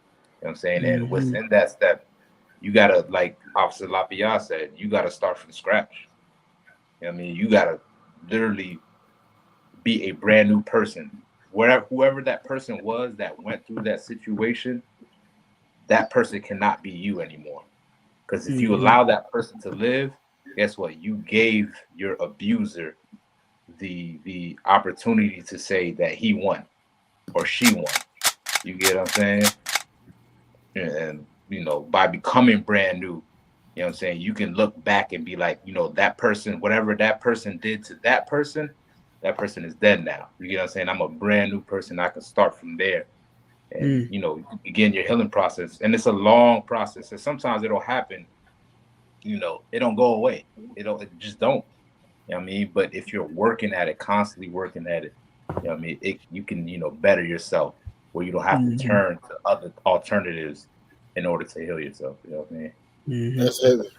You know what I'm saying? And within that step, you gotta, like Officer Lapierre said, you gotta start from scratch. You know what I mean? You gotta literally be a brand new person. Whoever that person was that went through that situation, that person cannot be you anymore. Because if you allow that person to live, guess what? You gave your abuser the opportunity to say that he won or she won. You get what I'm saying? And by becoming brand new, you know what I'm saying, you can look back and be like, that person, whatever that person did to that person is dead now. You get what I'm saying? I'm a brand new person. I can start from there. You know and you begin your healing process, and it's a long process, and sometimes it'll happen, it don't go away, it just don't, you know what I mean? But if you're working at it, constantly working at it, you know what I mean, you can better yourself, where you don't have to turn to other alternatives in order to heal yourself, you know what I mean? That's heavy.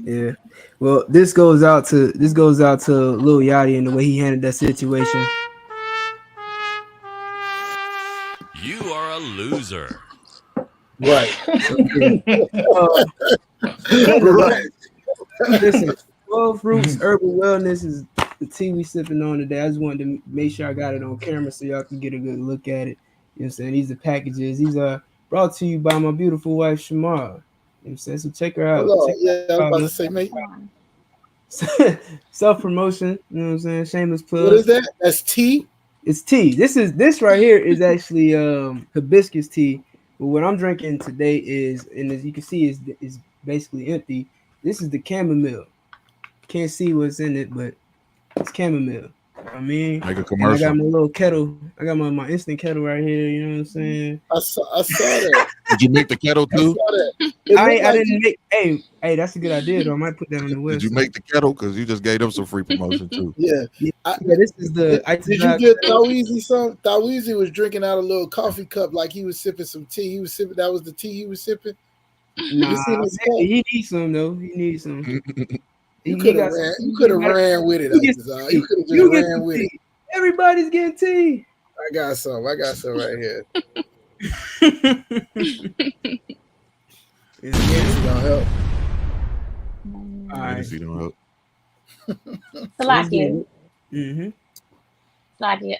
Yeah. Well, this goes out to Lil Yachty and the way he handled that situation. You are a loser. Right. Right. Listen, 12 Roots Herbal Wellness is the tea we sipping on today. I just wanted to make sure I got it on camera so y'all can get a good look at it. You know what I'm saying? These are packages. These are brought to you by my beautiful wife, Shamar. You know what I'm saying? So check her out. Hello. Yeah, I was about to say, mate. Self-promotion, you know what I'm saying? Shameless plug. What is that? That's tea? It's tea. This right here is actually hibiscus tea. But what I'm drinking today is, and as you can see, is basically empty. This is the chamomile. Can't see what's in it, but it's chamomile. I mean, Make a and commercial. I got my little kettle. I got my instant kettle right here. You know what I'm saying? I saw that. Did you make the kettle I too? saw that. I didn't make. Hey, that's a good idea. Though. I might put that on the website. Did you make the kettle? Because you just gave them some free promotion too. Yeah. Yeah, this is the. Did you get Taweezy some? Taweezy was drinking out a little coffee cup like he was sipping some tea. He was sipping. That was the tea he was sipping. Nah, he needs some though. He needs some. You could have ran with it. You could have just ran with it. Everybody's getting tea. I got some right here. It's gonna help. All right. Don't help. Salakia. Mm-hmm. Salakia.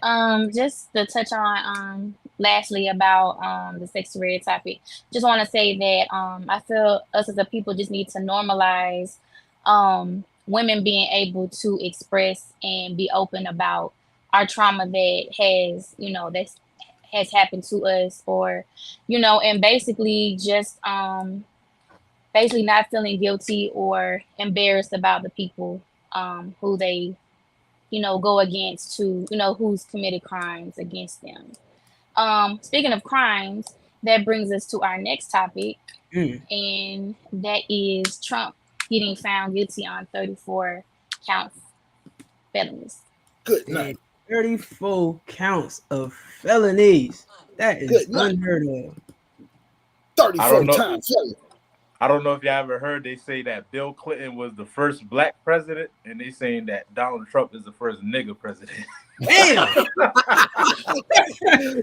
Just to touch on lastly about the sex red topic. Just want to say that I feel us as a people just need to normalize women being able to express and be open about our trauma that has happened to us, or and basically just not feeling guilty or embarrassed about the people who they go against, to who's committed crimes against them. Speaking of crimes, that brings us to our next topic, and that is Trump getting found guilty on 34 counts felonies. Good night. 34 counts of felonies. That is unheard of. 34 times felony. I don't know if y'all ever heard they say that Bill Clinton was the first black president, and they saying that Donald Trump is the first nigga president. Damn!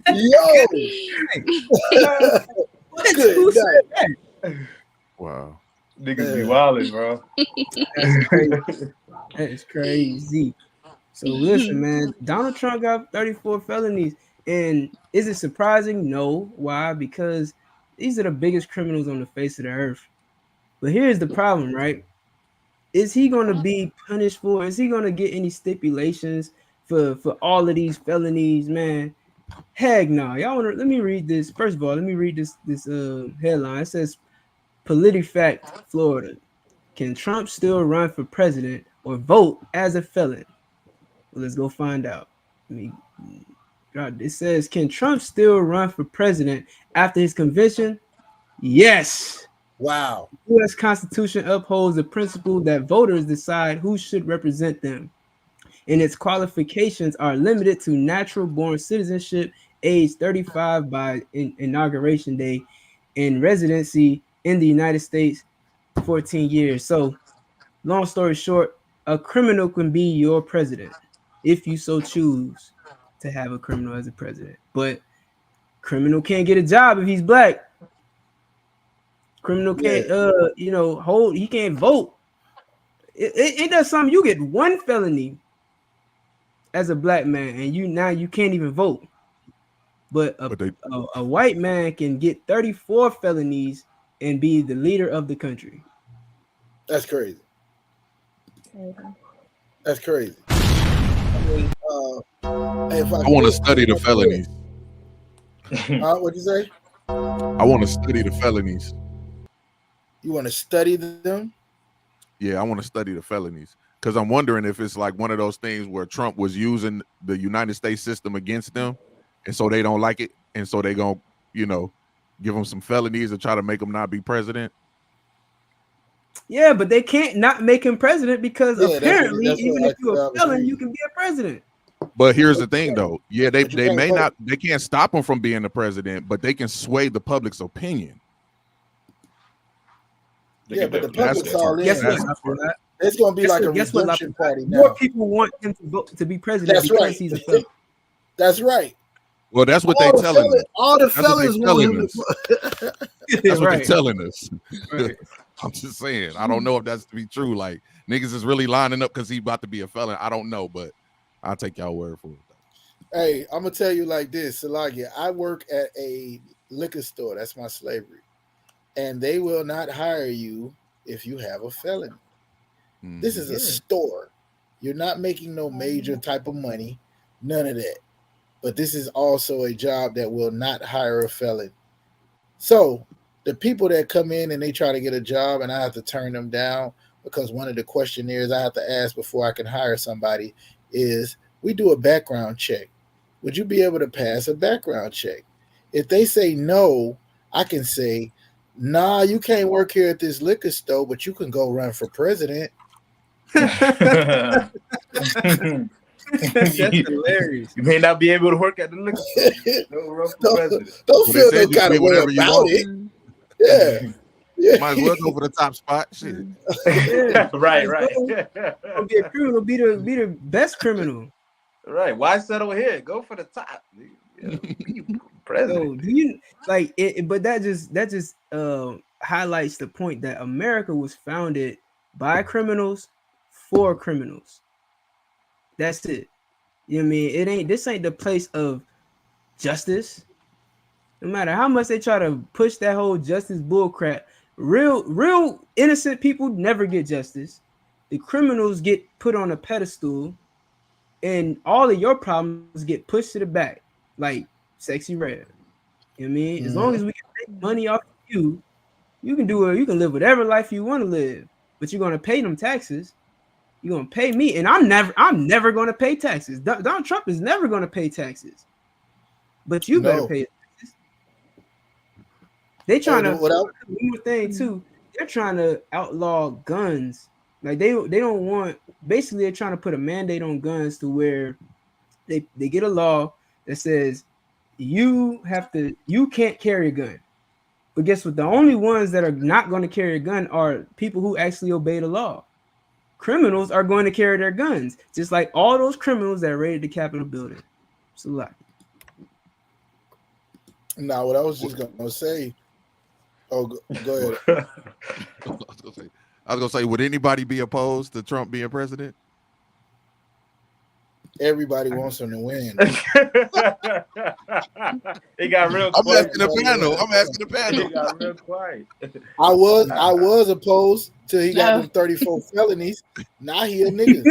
Yo! Good night. Wow. Niggas be wildin', bro. That's crazy. That is crazy. So listen, man, Donald Trump got 34 felonies. And is it surprising? No. Why? Because these are the biggest criminals on the face of the earth. But here's the problem, right? Is he going to be punished for? Is he going to get any stipulations for all of these felonies, man? Heck no. Y'all want to, let me read this. First of all, let me read this headline. It says, PolitiFact, Florida. Can Trump still run for president or vote as a felon? Well, let's go find out. It says, can Trump still run for president after his conviction? Yes. Wow. The U.S. Constitution upholds the principle that voters decide who should represent them, and its qualifications are limited to natural-born citizenship, age 35 by inauguration day, and residency in the United States 14 years. So, long story short, a criminal can be your president if you so choose to have a criminal as a president. But criminal can't get a job if he's black. Criminal can't, he can't vote. It does something. You get one felony as a black man, and you can't even vote. But a white man can get 34 felonies and be the leader of the country. That's crazy. That's crazy. I want to study the felonies. What'd you say? I want to study the felonies. You want to study them? Yeah, I want to study the felonies because I'm wondering if it's like one of those things where Trump was using the United States system against them, and so they don't like it. and so they gonna, give him some felonies to try to make him not be president. Yeah, but they can't not make him president because Yeah, apparently, that's even what if you're a I was felon, reading. you can be a president. But here's the thing, though. Yeah, they But you can't may vote. not. They can't stop him from being the president, but they can sway the public's opinion. Yeah, but the That's public's the all part. in. Guess what? That's the part. It's gonna be like a Guess what? redemption party More now. people want him to vote to be president That's because right. he's a felon. That's right. Well, that's what All they the telling fellas, us. all the That's what they fellas want telling him us. to. That's what Right. they're telling us. Right. I'm just saying. I don't know if that's to be true. Like niggas is really lining up because he about to be a felon. I don't know, but I'll take y'all word for it. Hey, I'm gonna tell you like this, Salagia. I work at a liquor store. That's my slavery, and they will not hire you if you have a felony. This is a store. You're not making no major type of money, none of that. But this is also a job that will not hire a felon. So the people that come in and they try to get a job and I have to turn them down because one of the questionnaires I have to ask before I can hire somebody is, we do a background check. Would you be able to pass a background check? If they say no, I can say, nah, you can't work here at this liquor store, but you can go run for president. That's hilarious. You may not be able to work at the liquor store. No run for president. Don't Well, feel they no said you kind can of do way whatever you about want. it. Yeah. Yeah. Might as well go for the top spot. Shit. Yeah. Right. Don't be a criminal. Be the best criminal. Right. Why settle here? Go for the top. Yeah, be president. So do you like it? But that just highlights the point that America was founded by criminals for criminals. That's it. You know what I mean? This ain't the place of justice. No matter how much they try to push that whole justice bullcrap, real innocent people never get justice. The criminals get put on a pedestal, and all of your problems get pushed to the back, like Sexy Red. You know what I mean? As long as we can make money off of you, you can live whatever life you want to live, but you're gonna pay them taxes. You're gonna pay me, and I'm never gonna pay taxes. Donald Trump is never gonna pay taxes, but you better pay taxes. They trying to one more thing too. They're trying to outlaw guns. Like they don't want. Basically, they're trying to put a mandate on guns to where they get a law that says you can't carry a gun. But guess what? The only ones that are not going to carry a gun are people who actually obey the law. Criminals are going to carry their guns, just like all those criminals that raided the Capitol building. It's a lot. Now, what I was just going to say. Oh, go ahead. I was gonna say, would anybody be opposed to Trump being president? Everybody wants him to win. It got real I'm quiet. asking the panel. It got real quiet. I was opposed till he got them 34 felonies. Now he a nigga.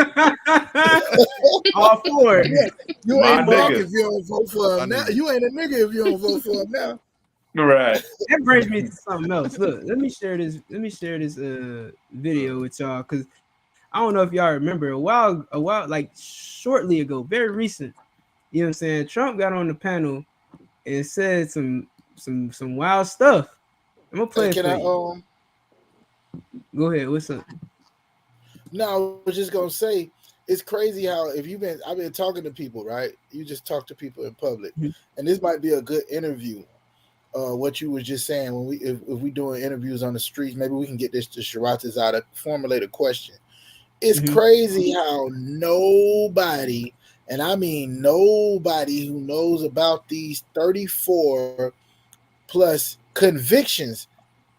All for it. Yeah. You ain't black if you don't vote for him now. You ain't a nigga if you don't vote for him now. Right. That brings me to something else. Look, let me share this video with y'all, because I don't know if y'all remember a while like shortly ago, very recent. You know what I'm saying? Trump got on the panel and said some wild stuff. I'm gonna play it for you. Go ahead. What's up? No, I was just gonna say it's crazy how I've been talking to people, right? You just talk to people in public, and this might be a good interview. What you was just saying, when if we doing interviews on the streets, maybe we can get this to Shiratas out to formulate a question. It's crazy how nobody, and I mean nobody, who knows about these 34 plus convictions.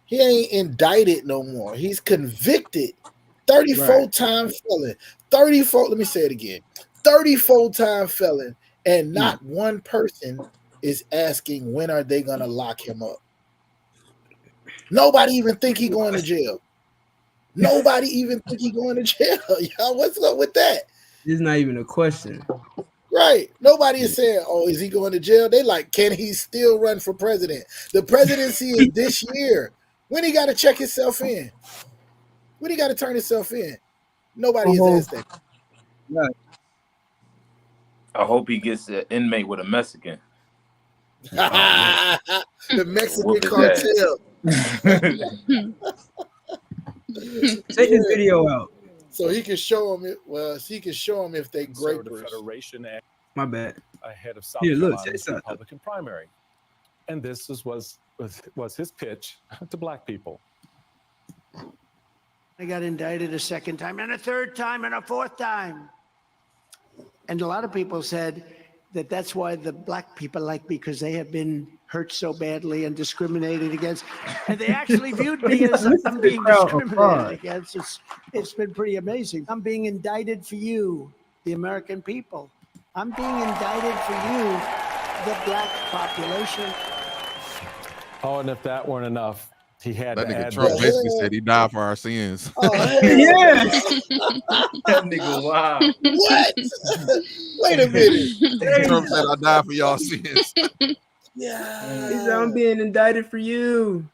He ain't indicted no more. He's convicted. 34-time felon. 34, let me say it again. 34-time felon, and not one person is asking when are they gonna lock him up. Nobody even think he going to jail. Nobody even think he going to jail. Y'all, what's up with that? It's not even a question. Right. Nobody is saying, oh, is he going to jail? They like, can he still run for president? The presidency is this year. When he got to check himself in? When he got to turn himself in? Nobody has asked that. Right. I hope he gets an inmate with a Mexican. The Mexican Whoop his cartel. Check this video out. So he can show them. He can show them if they grapers. My bad. Ahead of South Here, look, check Carolina's this out. Republican primary. And this was his pitch to black people. I got indicted a second time and a third time and a fourth time. And a lot of people said that that's why the black people like me, because they have been hurt so badly and discriminated against. And they actually viewed me as I'm being discriminated against. It's been pretty amazing. I'm being indicted for you, the American people. I'm being indicted for you, the black population. Oh, and if that weren't enough, he had That to nigga add Trump this. basically said he died for our sins. Oh, Yeah. That nigga wild. What? Wait a minute. Trump said I died for y'all sins. Yeah. He said, I'm being indicted for you.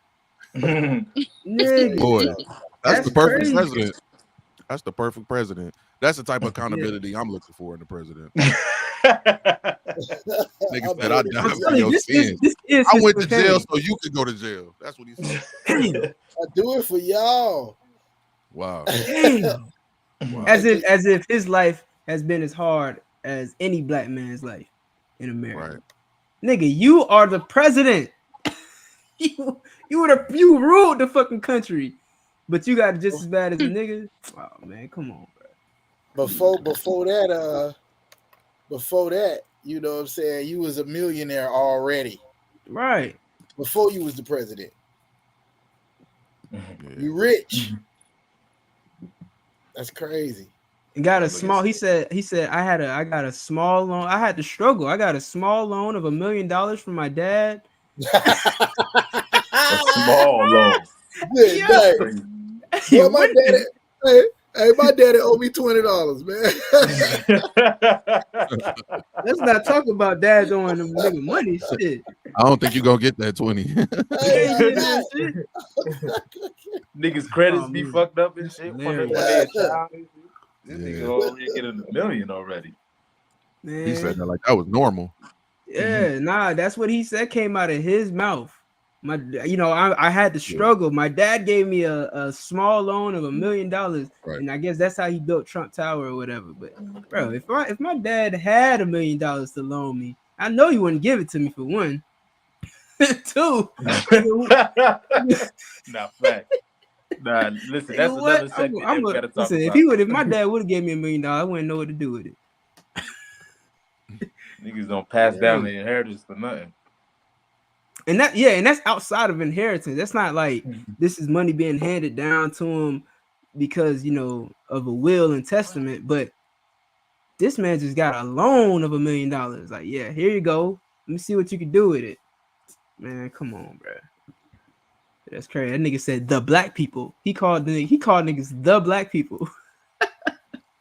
Nigga. Boy, that's the perfect crazy. president. That's the perfect president. That's the type of accountability I'm looking for in the president. Nigga said I died for your sins. I went to jail so you could go to jail. That's what he said. I do it for y'all. Wow. Damn. As if his life has been as hard as any black man's life in America. Right. Nigga, you are the president. you you ruled the fucking country, but you got it just as bad as a nigga. Oh man, come on, bro. Before that, you know what I'm saying, you was a millionaire already. Right. Before you was the president. Yeah. You rich. That's crazy. And got a small. He said I got a small loan. I had to struggle. I got a small loan of $1 million from my dad. A small loan. Yeah. Well, my daddy, my daddy owed me $20, man. Let's not talk about dads owing them nigga money. Shit. I don't think you're gonna get that 20. Niggas' credits Oh, be man. fucked up and shit when they a child. This Yeah. nigga already getting $1 million already. Man. He said that like that was normal. Yeah, nah, that's what he said came out of his mouth. I had to struggle. My dad gave me a small loan of $1 million, Right. and I guess that's how he built Trump Tower or whatever. But bro, if my dad had $1 million to loan me, I know he wouldn't give it to me for one. Two. Nah, fact. Nah, listen, that's another segment that we gotta talk about. If my dad would have gave me $1 million, I wouldn't know what to do with it. Niggas don't pass down the inheritance for nothing. And that's outside of inheritance. That's not like this is money being handed down to him because of a will and testament. But this man just got a loan of $1 million. Like, yeah, here you go. Let me see what you can do with it. Man, come on, bro. That's crazy. That nigga said the black people. He called niggas the black people.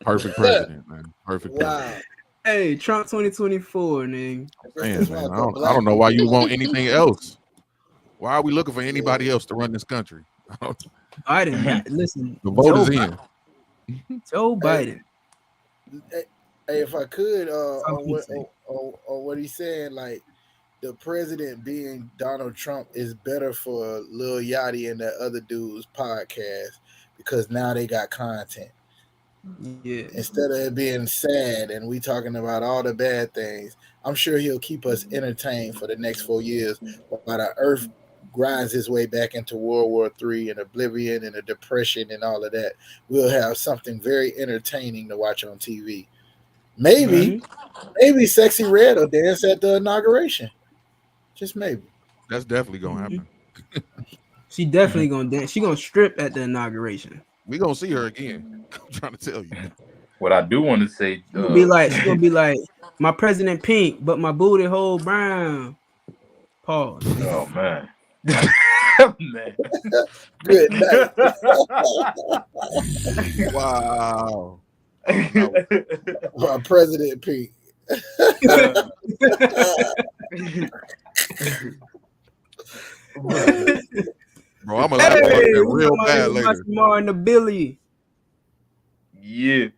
Perfect president, man. Perfect president. Hey, Trump 2024, nigga. Man, I don't know why you want anything else. Why are we looking for anybody else to run this country? Biden, listen. The vote is in. Joe Biden. Hey, if I could, on what he's saying, like the president being Donald Trump is better for Lil Yachty and that other dude's podcast because now they got content. Yeah. Instead of it being sad and we talking about all the bad things, I'm sure he'll keep us entertained for the next 4 years while the earth grinds its way back into World War III and oblivion and a depression and all of that. We'll have something very entertaining to watch on TV. Maybe Sexy Red will dance at the inauguration. Just maybe. That's definitely gonna happen. She definitely gonna dance. She gonna strip at the inauguration. We gonna see her again. I'm trying to tell you. What I do want to say, She gonna be like my president pink, but my booty hole brown. Pause. Oh man. Man. Good night. Wow. My president pink. Bro, I'm gonna laugh about that real bad later. More in the Billy. Yeah.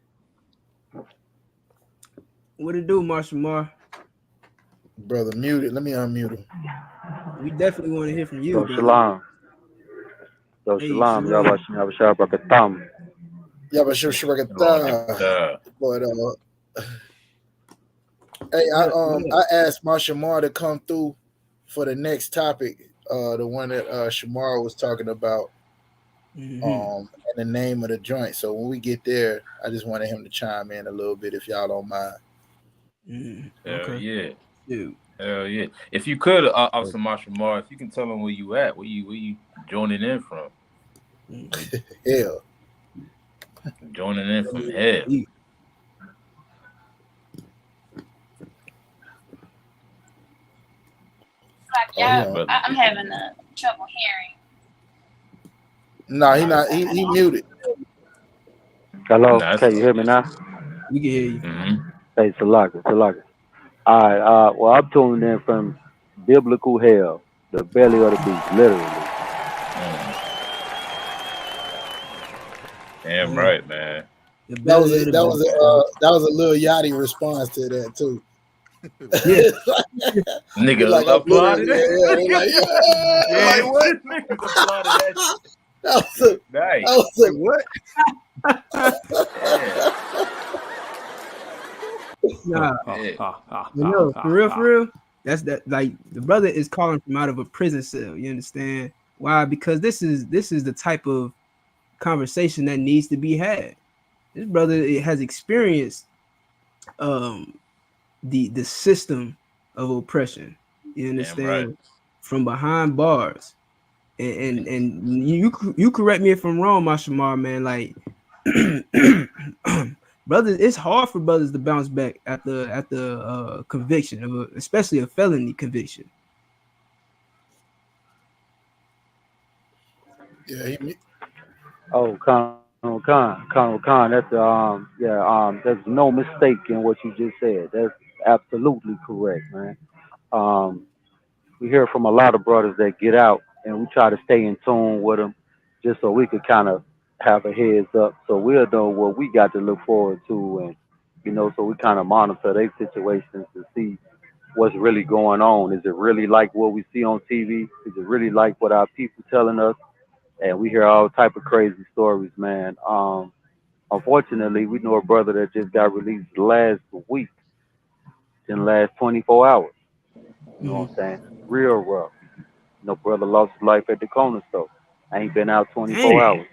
What it do, Marshall Mar? Brother muted. Let me unmute him. We definitely want to hear from you, So brother. shalom. So Hey, shalom. shalom. Y'all Shabbat Brakatam. Yeah, but sure, but hey, I asked my Shamar to come through for the next topic, the one that Shamar was talking about, and the name of the joint. So when we get there, I just wanted him to chime in a little bit, if y'all don't mind. Hell yeah. Dude. Hell yeah. If you could, Officer Marshall Moore, if you can tell them where you at, where you joining in from? Hell. Joining in from hell. I'm having trouble hearing. No, he not. He muted. Hello. Can you hear me now? We can hear you. Hey, Salaka. All right. Well, I'm tuning in from biblical hell, the belly of the beast, literally. Damn right, man. That was a Lil Yachty response to that too. Yeah. Nigga like, applauded it. Yeah, like, yeah. Like what? Niggas applauded that shit. That was nice. That was like what? Nah, for real. That's that. Like the brother is calling from out of a prison cell. You understand why? Because this is the type of conversation that needs to be had. This brother has experienced the system of oppression. You understand, from behind bars, and you correct me if I'm wrong, Mashamar, man. Like, brothers, it's hard for brothers to bounce back at the conviction of especially a felony conviction. Yeah. Oh, Colonel Khan. That's there's no mistake in what you just said. That's absolutely correct, man. We hear from a lot of brothers that get out, and we try to stay in tune with them, just so we could kind of have a heads up, so we'll know what we got to look forward to, and so we kind of monitor their situations to see what's really going on. Is it really like what we see on TV? Is it really like what our people telling us? And we hear all type of crazy stories, man. Unfortunately, we know a brother that just got released last week, in the last 24 hours. You know what I'm saying? Real rough. Brother lost his life at the corner store. I ain't been out 24 hours.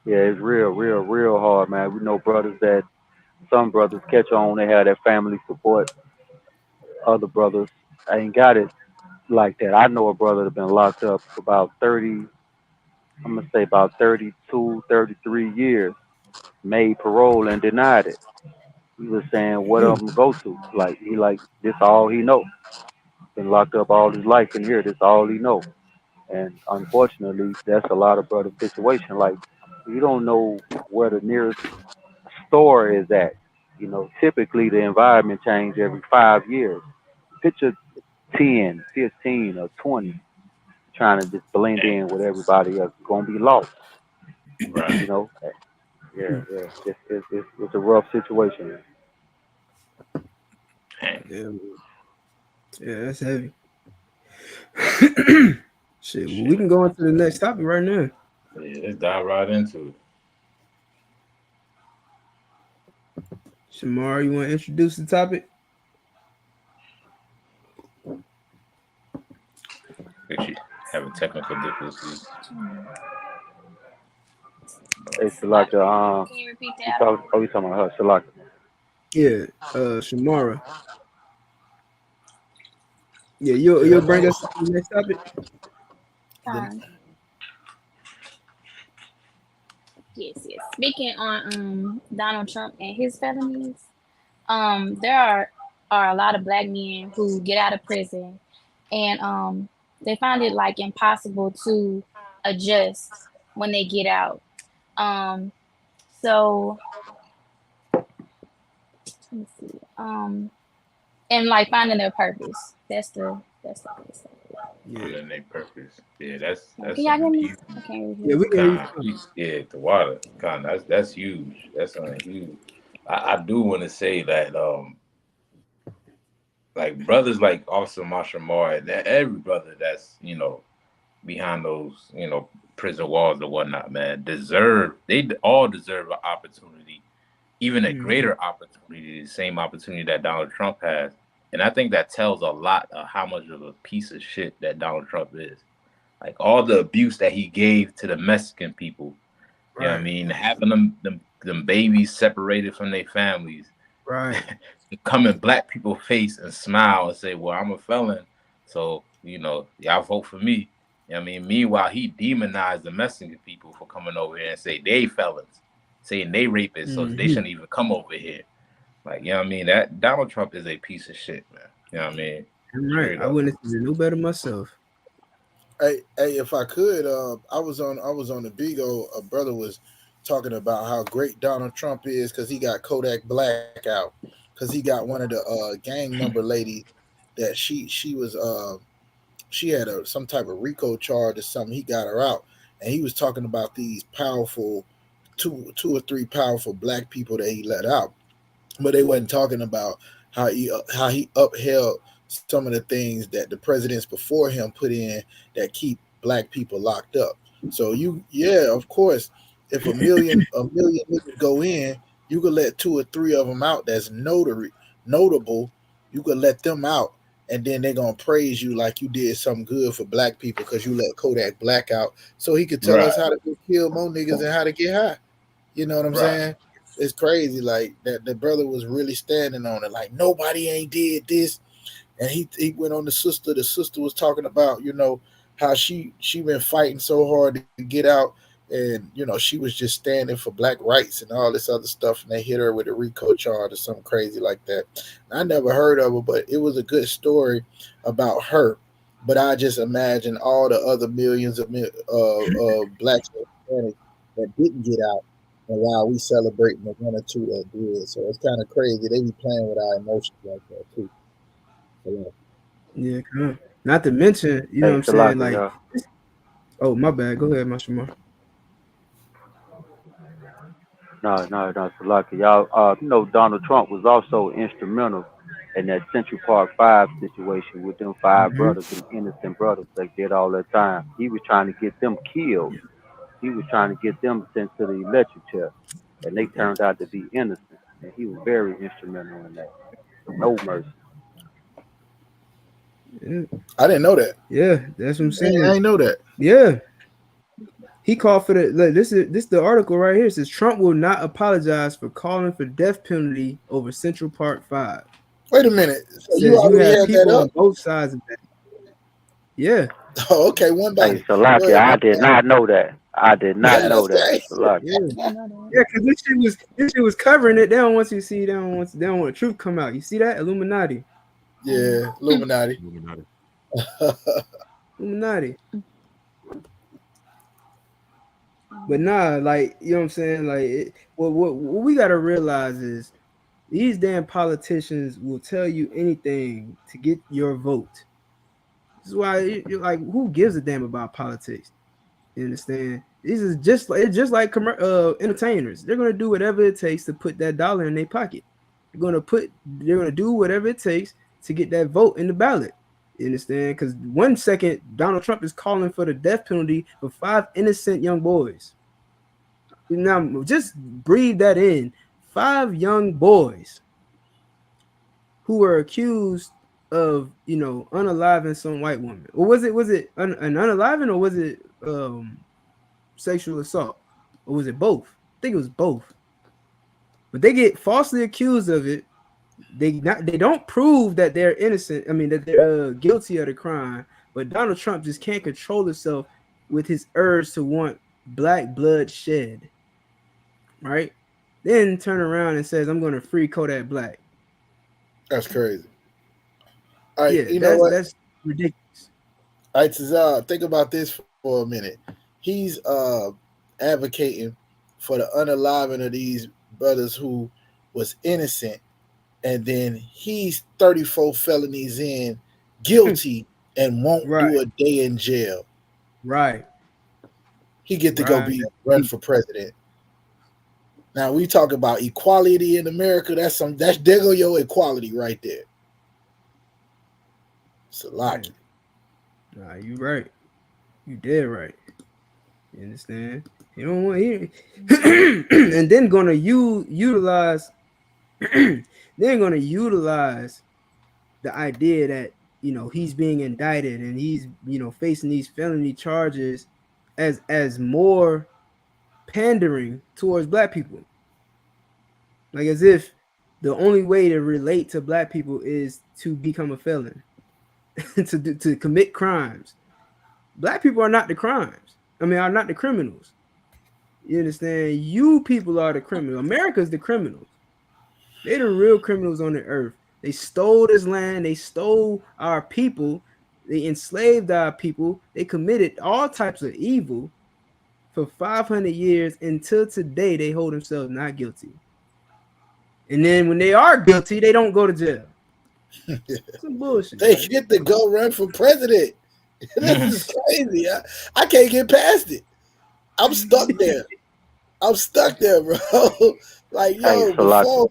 Yeah, it's real hard, man. We know brothers that some brothers catch on, they have that family support. Other brothers ain't got it like that. I know a brother that's been locked up for about 30, I'm going to say about 32, 33 years, made parole and denied it. He was saying, what I'm going to go to? This all he know. Been locked up all his life in here. This all he know. And unfortunately, that's a lot of brother situation. Like, you don't know where the nearest store is at. Typically the environment change every 5 years. Picture 10, 15, or 20 trying to just blend in with everybody else. You're gonna be lost. Right. Yeah. It's a rough situation. Yeah, that's heavy. Shit, well, we can go into the next topic right now. Yeah, let's dive right into it. Shamar, you want to introduce the topic? If you having technical difficulties. Hey, Shalaka, Can you repeat that? you talking about her, Shalaka? Yeah, Shamara. Yeah, you'll bring us to the next topic. Yes. Speaking on Donald Trump and his felonies, there are a lot of black men who get out of prison, and they find it like impossible to adjust when they get out. So let me see. And like finding their purpose. That's the place. Finding their purpose. Yeah, that's Can y'all hear me? huge. I can't really Yeah, we can hear you. Yeah, the water. That's huge. That's huge. I do want to say that like brothers like Officer Marshall Moore, that every brother that's behind those prison walls or whatnot, man, they all deserve an opportunity, even a greater opportunity, the same opportunity that Donald Trump has. And I think that tells a lot of how much of a piece of shit that Donald Trump is. Like all the abuse that he gave to the Mexican people. You know what I mean? Having them babies separated from their families. Right. Come in black people's face and smile and say, well, I'm a felon, so y'all vote for me. You know what I mean? Meanwhile, he demonized the Mexican people for coming over here and say they felons, saying they rapists, so they shouldn't even come over here. Like, you know what I mean? That Donald Trump is a piece of shit, man. You know what I mean? I'm right. I wouldn't have said no better myself. Hey, if I could, I was on the Bigo. A brother was talking about how great Donald Trump is because he got Kodak Black out, because he got one of the gang member lady that she was she had some type of RICO charge or something. He got her out, and he was talking about these powerful two or three powerful black people that he let out, but they wasn't talking about how he upheld some of the things that the presidents before him put in that keep black people locked up. So of course, if a million niggas go in, you could let 2 or 3 of them out that's notable. You could let them out, and then they're gonna praise you like you did something good for black people because you let Kodak Black out, so he could tell us how to kill more niggas and how to get high. You know what I'm saying? It's crazy, like that. The brother was really standing on it, like nobody ain't did this. And he went on the sister. The sister was talking about, how she been fighting so hard to get out, and she was just standing for black rights and all this other stuff. And they hit her with a RICO charge or something crazy like that. I never heard of her, but it was a good story about her. But I just imagine all the other millions of blacks and Hispanics that didn't get out, and while we celebrating the 1 or 2 that did. So it's kind of crazy. They be playing with our emotions like that too. Yeah, come on. Not to mention, you know what I'm saying? Like, oh, my bad. Go ahead, Mashima. No, Salaki. Y'all, Donald Trump was also instrumental in that Central Park 5 situation with them 5 brothers, them innocent brothers that did all that time. He was trying to get them killed. He was trying to get them sent to the electric chair, and they turned out to be innocent. And he was very instrumental in that. No mercy. Yeah. I didn't know that. Yeah, that's what I'm saying. I didn't know that. Yeah. He called for this is the article right here. It says Trump will not apologize for calling for death penalty over Central Park 5. Wait a minute. So Says you have people on both sides of that. Yeah. Oh, okay. One by Hey, Salaki, I did not know that. I did not know that. Salaki. Yeah, because this shit was covering it. They don't want you to see. They don't want the truth come out. You see that? Illuminati. Yeah, Illuminati. Illuminati. But nah, like, you know what I'm saying? Like, what we gotta realize is these damn politicians will tell you anything to get your vote. This is why you're like, who gives a damn about politics? You understand? This is just like entertainers. They're gonna do whatever it takes to put that dollar in their pocket. They're gonna do whatever it takes to get that vote in the ballot. You understand? Because 1 second, Donald Trump is calling for the death penalty for 5 innocent young boys. Now, just breathe that in. 5 young boys who were accused of, unaliving some white woman. Or was it an unaliving, or was it sexual assault? Or was it both? I think it was both. But they get falsely accused of it. They don't prove that they're innocent. I mean, that they're guilty of the crime. But Donald Trump just can't control himself with his urge to want black blood shed. Right? Then turn around and says, I'm going to free Kodak Black. That's crazy. All right, yeah, you know what? That's ridiculous. All right, Tazal, think about this for a minute. He's advocating for the unaliving of these brothers who was innocent, and then he's 34 felonies in, guilty, and won't do a day in jail. Right. He get to go run for president. Now we talk about equality in America. There go your equality right there. Salaki. Nah, you right. You dead right. You understand? You don't want here, and then gonna utilize. They're gonna utilize the idea that he's being indicted and he's facing these felony charges as more pandering towards black people, like as if the only way to relate to black people is to become a felon, to commit crimes. Black people are not the crimes. I mean, are not the criminals. You understand? You people are the criminals. America's the criminals. They're the real criminals on the earth. They stole this land. They stole our people. They enslaved our people. They committed all types of evil for 500 years until today. They hold themselves not guilty. And then when they are guilty, they don't go to jail. Some bullshit. They Man. get to go run for president. This is crazy. I can't get past it. I'm stuck there. I'm stuck there, bro. Like, yo,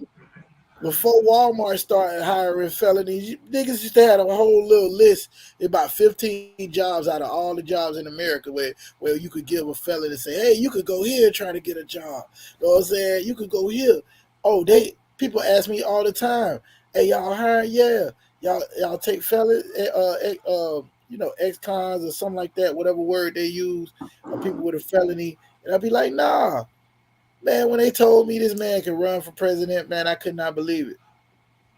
before Walmart started hiring felonies, niggas used to have a whole little list, about 15 jobs out of all the jobs in America where you could give a felon and say, hey, you could go here trying to get a job. You know what I'm saying? You could go here. Oh, people ask me all the time, hey, y'all hire? Yeah. Y'all take felons, ex-cons or something like that, whatever word they use, or people with a felony. And I'd be like, nah. Man, when they told me this man can run for president, man, I could not believe it.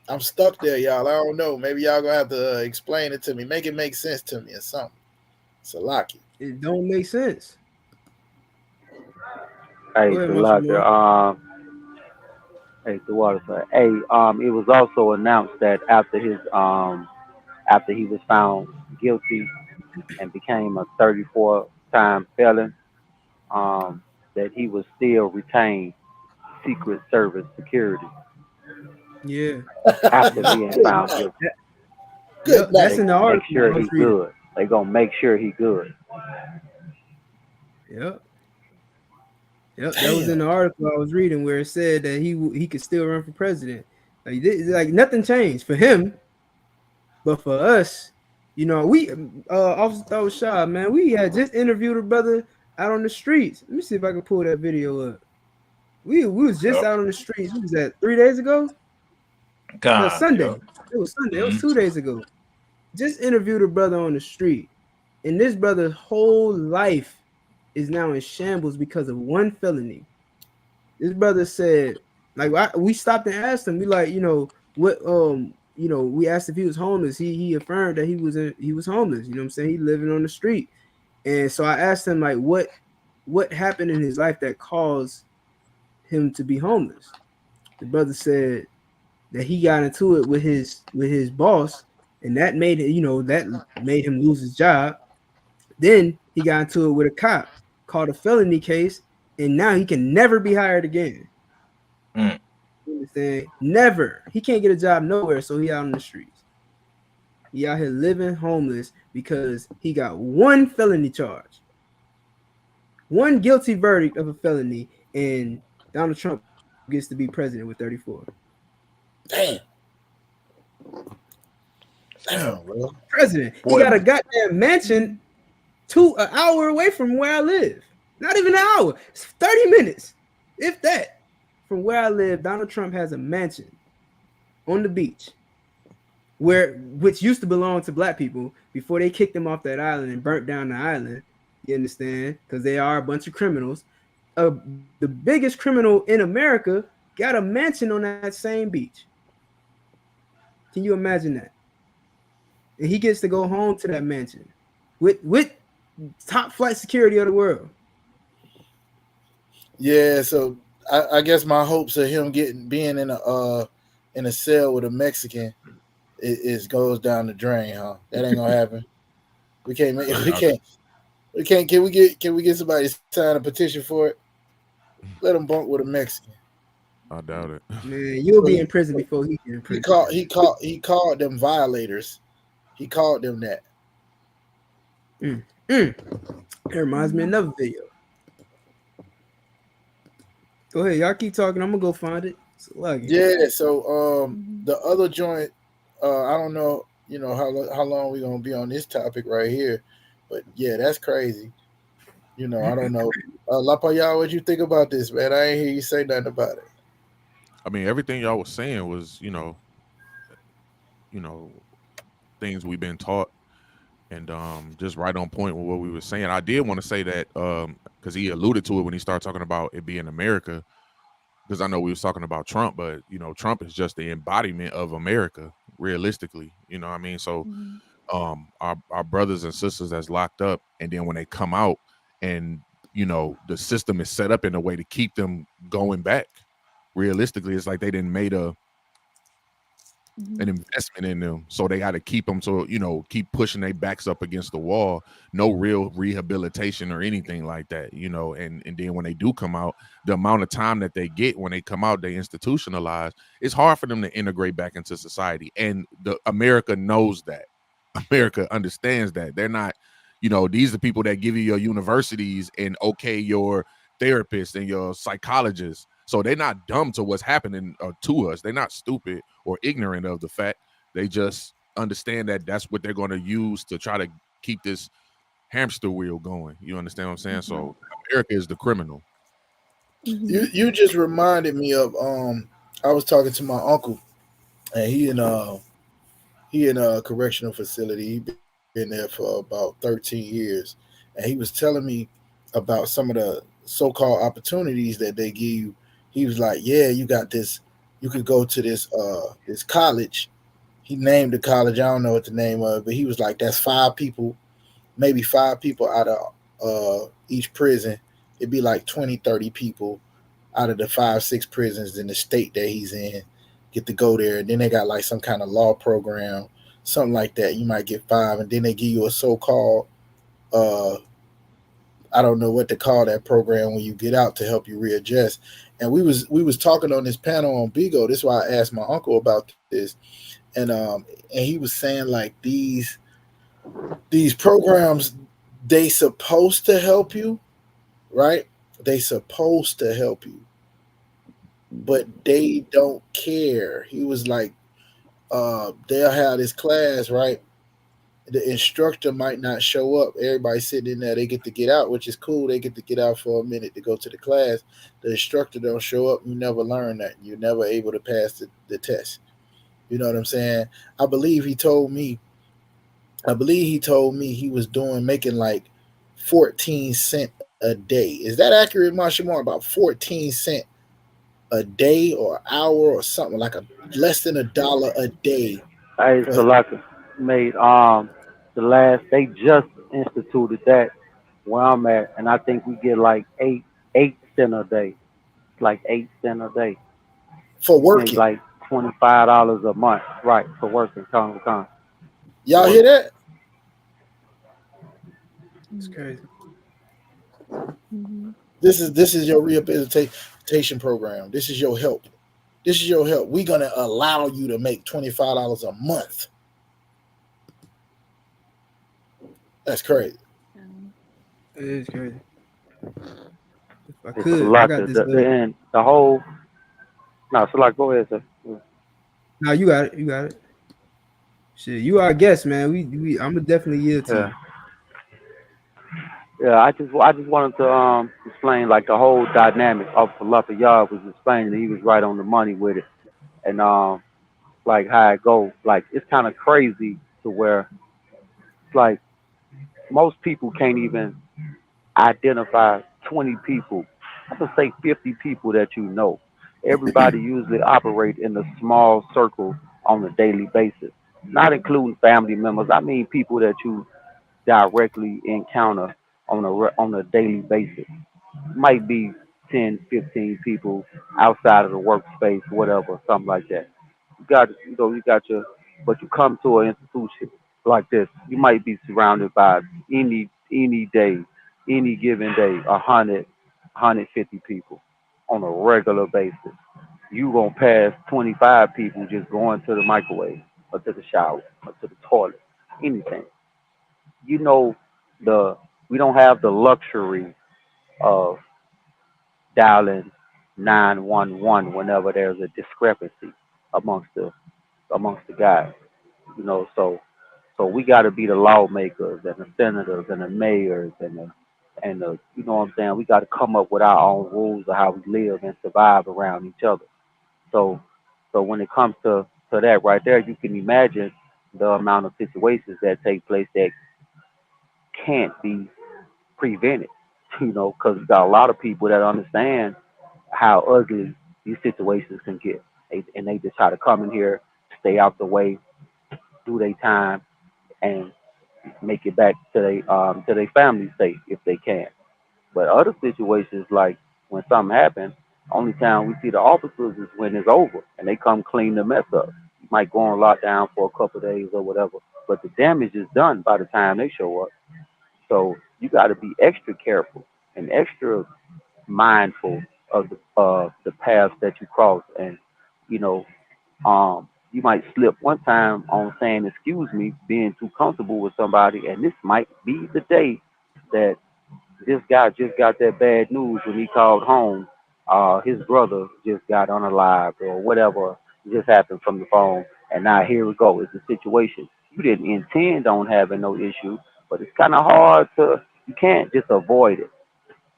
I'm stuck there, y'all. I don't know. Maybe y'all gonna have to explain it to me. Make it make sense to me or something. Salaki. It don't make sense. Hey, Salaki. Hey, the water side. Hey, it was also announced that after he was found guilty and became a 34-time felon, that he was still retained Secret Service security. Yeah. After being found guilty. Yep, that's in the article. Make sure he's good. They gonna make sure he good. Yep. Yep, that was in the article I was reading where it said that he could still run for president. Like nothing changed for him, but for us, we Officer Shah, man, we had just interviewed a brother out on the streets. Let me see if I can pull that video up. We was just out on the streets. What was that? 3 days ago? No, Sunday. Yep. It was Sunday. It was 2 days ago. Just interviewed a brother on the street, and this brother's whole life is now in shambles because of one felony. This brother said, like, we stopped and asked him, we like, what, we asked if he was homeless. He affirmed that he was homeless. You know what I'm saying? He living on the street. And so I asked him, like, what happened in his life that caused him to be homeless? The brother said that he got into it with his boss, and that made him lose his job. Then he got into it with a cop, called a felony case, and now he can never be hired again. You understand? Never. He can't get a job nowhere, so he out on the streets. He out here living homeless because he got one felony charge, one guilty verdict of a felony, and Donald Trump gets to be president with 34. Damn, bro. President. He got a goddamn mansion an hour away from where I live. Not even an hour. It's 30 minutes, if that. From where I live, Donald Trump has a mansion on the beach, which used to belong to black people before they kicked them off that island and burnt down the island. You understand? Because they are a bunch of criminals. The biggest criminal in America got a mansion on that same beach. Can you imagine that? And he gets to go home to that mansion with top flight security of the world. Yeah, so I guess my hopes of him being in a cell with a Mexican is goes down the drain, huh? That ain't gonna happen. Can we get somebody to sign a petition for it? Let him bunk with a Mexican. I doubt it. Man, you'll be in prison before he get in prison. He called them violators. He called them that. It reminds me of another video. Go ahead, y'all keep talking. I'm gonna go find it. Yeah, so the other joint, I don't know. how long we gonna be on this topic right here. But yeah, that's crazy. I don't know. Lapayal, what you think about this, man? I ain't hear you say nothing about it. I mean, everything y'all was saying was, you know, things we've been taught, and just right on point with what we were saying. I did want to say that because he alluded to it when he started talking about it being America, because I know we was talking about Trump, but Trump is just the embodiment of America, realistically. You know what I mean? So our brothers and sisters that's locked up, and then when they come out, and the system is set up in a way to keep them going back. Realistically, it's like they didn't made an investment in them, so they got to keep them to keep pushing their backs up against the wall. No real rehabilitation or anything like that. And then when they do come out, the amount of time that they get when they come out, they institutionalize. It's hard for them to integrate back into society, and America knows that. America understands that. They're not, these are the people that give you your universities and your therapists and your psychologists. So they're not dumb to what's happening to us. They're not stupid or ignorant of the fact. They just understand that that's what they're going to use to try to keep this hamster wheel going. You understand what I'm saying? So America is the criminal. You just reminded me of I was talking to my uncle, and he in a correctional facility. He been there for about 13 years, and he was telling me about some of the so-called opportunities that they give you. He was like, "Yeah, you got this. You could go to this college." He named the college. I don't know what the name of it, but he was like, "That's 5 people, maybe 5 people out of each prison. It'd be like 20, 30 people out of the 5, 6 prisons in the state that he's in get to go there. And then they got like some kind of law program, something like that. You might get 5, and then they give you a so-called uh, I don't know what to call that program when you get out to help you readjust. And we was talking on this panel on Bigo. This is why I asked my uncle about this, and he was saying like these programs, they supposed to help you, right? They supposed to help you, but they don't care. He was like, they'll have this class, right? The instructor might not show up. Everybody sitting in there, they get to get out, which is cool. They get to get out for a minute to go to the class. The instructor don't show up. You never learn that. You're never able to pass the test. You know what I'm saying? I believe he told me. I believe he told me he was making like 14 cents a day. Is that accurate, Mashamar? About 14 cents a day or hour or something like a less than $1 a day. Hey, For Salaka made they just instituted that where I'm at, and I think we get like eight cent a day. It's like 8 cent a day. Make working. like $25 a month, right, for working. Y'all For hear working. that? It's crazy. This is your rehabilitation program. This is your help. This is your help. We're gonna allow you to make $25 a month. That's crazy. It is crazy. If I It's could, I got Salaka. this. The whole. No, Salaka, go ahead, sir. No, you got it. You got it. Shit, you our guest, man. I'm gonna definitely yield to Yeah. you. Yeah, I just wanted to explain like the whole dynamic of Falafel Yard was explaining. He was right on the money with it, and like how it go. Like it's kind of crazy to where it's like most people can't even identify 20 people. I could say 50 people that you know. Everybody usually operate in a small circle on a daily basis, not including family members. I mean people that you directly encounter on a daily basis. Might be 10, 15 people outside of the workspace, whatever, something like that. You got your, but you come to an institution like this, you might be surrounded by any day, any given day, 150 people on a regular basis. You gonna pass 25 people just going to the microwave or to the shower or to the toilet, anything. You know, the we don't have the luxury of dialing 911 whenever there's a discrepancy amongst the guys. So we got to be the lawmakers and the senators and the mayors and the you know what I'm saying. We got to come up with our own rules of how we live and survive around each other. So so when it comes to that right there, you can imagine the amount of situations that take place that can't be prevented. Because you got a lot of people that understand how ugly these situations can get, and they just try to come in here, stay out the way, do their time, and make it back to their family safe if they can. But other situations, like when something happens, only time we see the officers is when it's over and they come clean the mess up. You might go on lockdown for a couple of days or whatever, but the damage is done by the time they show up. So you got to be extra careful and extra mindful of the paths that you cross, and you know, you might slip one time on saying excuse me, being too comfortable with somebody, and this might be the day that this guy just got that bad news when he called home. His brother just got unalived or whatever just happened from the phone, and now here we go. It's a situation you didn't intend on having no issue, but it's kind of hard to. You can't just avoid it,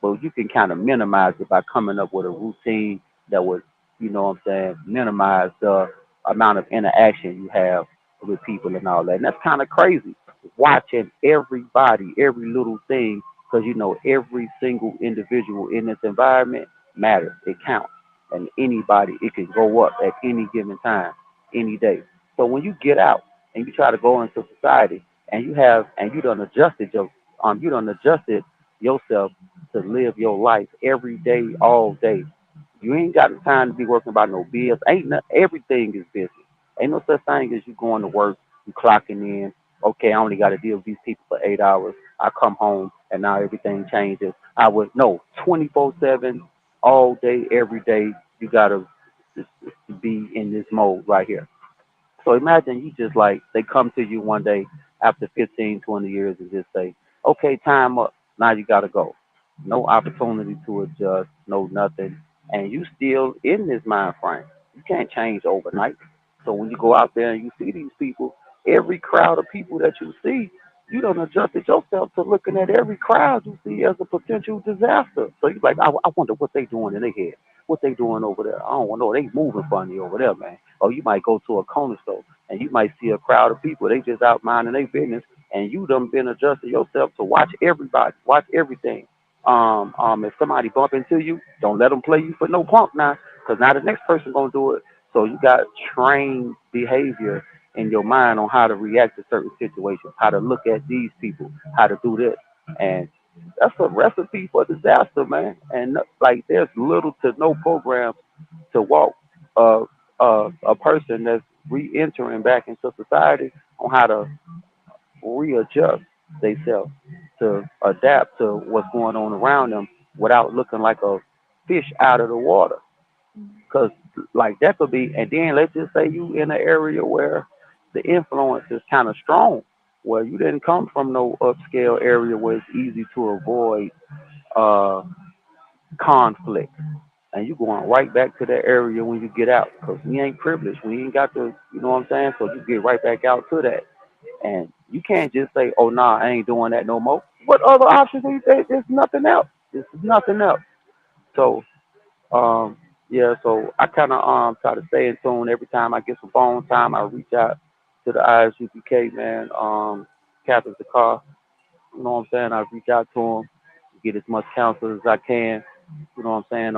but you can kind of minimize it by coming up with a routine that would, what I'm saying, minimize the amount of interaction you have with people and all that. And that's kind of crazy. Watching everybody, every little thing, because every single individual in this environment matters. It counts. And anybody, it can go up at any given time, any day. So when you get out and you try to go into society and you done adjusted yourself to live your life every day, all day. You ain't got the time to be working about no bills. Everything is business. Ain't no such thing as you going to work, you clocking in. Okay, I only got to deal with these people for 8 hours. I come home and now everything changes. I would no 24/7, all day, every day. You gotta be in this mode right here. So imagine you just like they come to you one day after 15, 20 years and just say, okay, time up. Now you got to go. No opportunity to adjust, no nothing. And you still in this mind frame. You can't change overnight. So when you go out there and you see these people, every crowd of people that you see, you don't adjusted yourself to looking at every crowd you see as a potential disaster. So you're like, I wonder what they doing in their head. What they doing over there? I don't know. They moving funny over there, man. Or you might go to a corner store and you might see a crowd of people. They just out minding their business, and you done been adjusting yourself to watch everybody, watch everything. If somebody bump into you, don't let them play you for no punk now, because now the next person gonna do it. So you got trained behavior in your mind on how to react to certain situations, how to look at these people, how to do this, and that's a recipe for disaster, man. And like, there's little to no programs to walk uh, a person that's re-entering back into society on how to readjust themselves to adapt to what's going on around them without looking like a fish out of the water. Because like that could be, and then let's just say you in an area where the influence is kind of strong, where you didn't come from no upscale area where it's easy to avoid uh, conflict, and you going right back to that area when you get out, because we ain't privileged, we ain't got to, you know what I'm saying? So you get right back out to that, and you can't just say, "Oh, nah, I ain't doing that no more." What other options do you think? There's nothing else. There's nothing else. So, um, yeah. So I kind of try to stay in tune every time I get some phone time. I reach out to the ISUPK man, Captain Zakar. You know what I'm saying? I reach out to him, get as much counsel as I can. You know what I'm saying?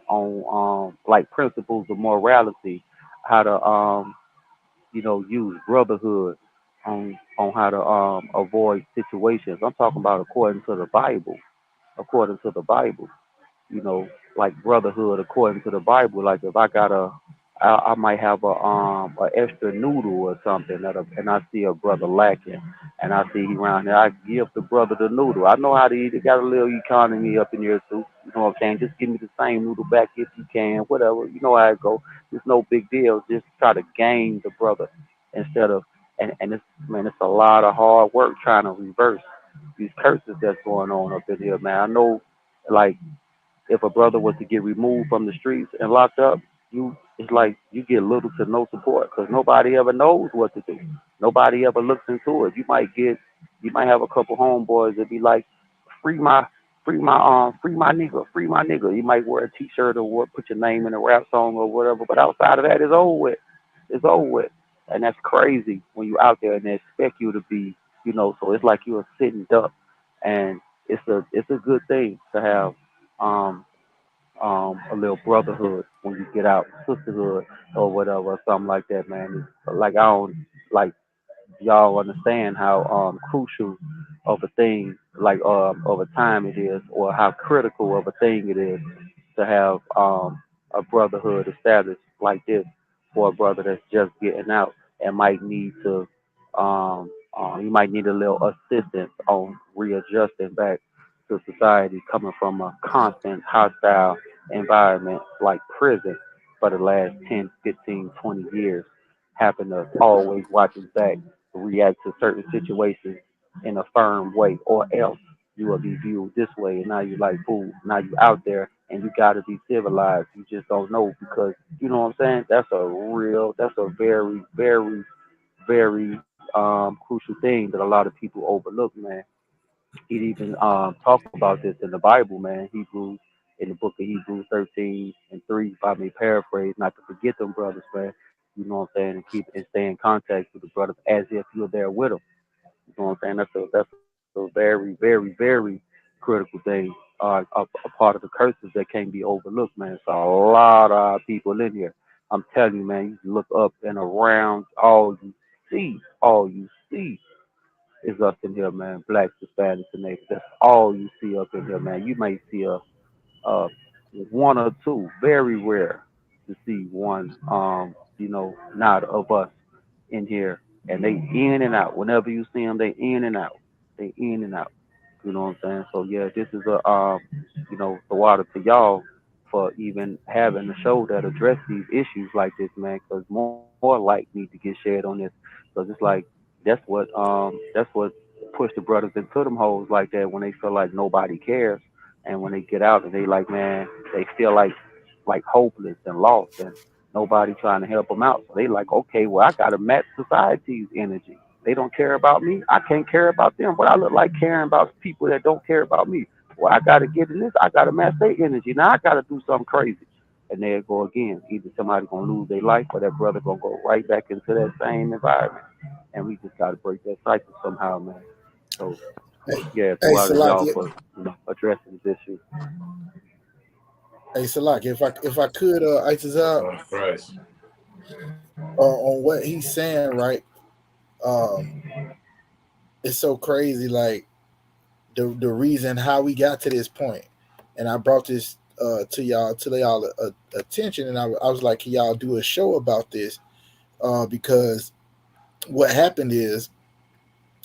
On like principles of morality, how to use brotherhood on how to avoid situations. I'm talking about according to the Bible. According to the Bible, like brotherhood according to the Bible. Like if I might have a extra noodle or something and I see a brother lacking, and I see he around there, I give the brother the noodle. I know how to eat. It got a little economy up in here too. You know what I'm saying? Just give me the same noodle back if you can, whatever. You know how it go. It's no big deal. Just try to gain the brother instead of and it's, man, it's a lot of hard work trying to reverse these curses that's going on up in here, man. I know, like, if a brother was to get removed from the streets and locked up, it's like you get little to no support because nobody ever knows what to do. Nobody ever looks into it. You might have a couple homeboys that be like, free my, free my nigga. You might wear a T-shirt or what, put your name in a rap song or whatever. But outside of that, it's over with. It's over with, and that's crazy when you out there and they expect you to be, So it's like you're a sitting duck, and it's a good thing to have. Um, a little brotherhood when you get out, sisterhood or whatever, or something like that, man. It's like I don't like y'all understand how crucial of a thing, like of a time it is, or how critical of a thing it is to have a brotherhood established like this for a brother that's just getting out and might need to you might need a little assistance on readjusting back to society coming from a constant hostile environment like prison for the last 10, 15, 20 years, having to always watch his back to react to certain situations in a firm way, or else you will be viewed this way. And now you like, fool, now you out there and you got to be civilized. You just don't know because, you know what I'm saying? That's a very, very, very crucial thing that a lot of people overlook, man. He even talk about this in the Bible, man. Hebrews, in the book of Hebrews 13:3, if I may paraphrase, not to forget them brothers, man. You know what I'm saying, and stay in contact with the brothers as if you're there with them. You know what I'm saying? That's a very, very, very critical thing. A part of the curses that can't be overlooked, man. It's a lot of people in here. I'm telling you, man. You look up and around, all you see is us in here, man. Blacks, Hispanics, and natives. That's all you see up in here, man. You may see a one or two, very rare to see one, not of us in here, and they in and out. Whenever you see them, they in and out. They in and out. You know what I'm saying? So yeah, this is the water to y'all for even having a show that address these issues like this, man. Because more light need to get shed on this. Because it's like that's what push the brothers into them holes like that when they feel like nobody cares, and when they get out and they like, man, they feel like hopeless and lost and nobody trying to help them out. So they like, okay, well, I got to match society's energy. They don't care about me. I can't care about them. But I look like caring about people that don't care about me. Well, I got to get in this. I got to match their energy. Now I got to do something crazy. And there it go again. Either somebody going to lose their life or that brother going to go right back into that same environment. And we just got to break that cycle somehow, man. So, yeah, Hey, to y'all Salaki. for addressing this issue. Hey, Salaki, if I could, Itazal, Christ. on what he's saying, right? Um, it's so crazy, like the reason how we got to this point, and I brought this to y'all attention, and I was like, can y'all do a show about this? Because what happened is,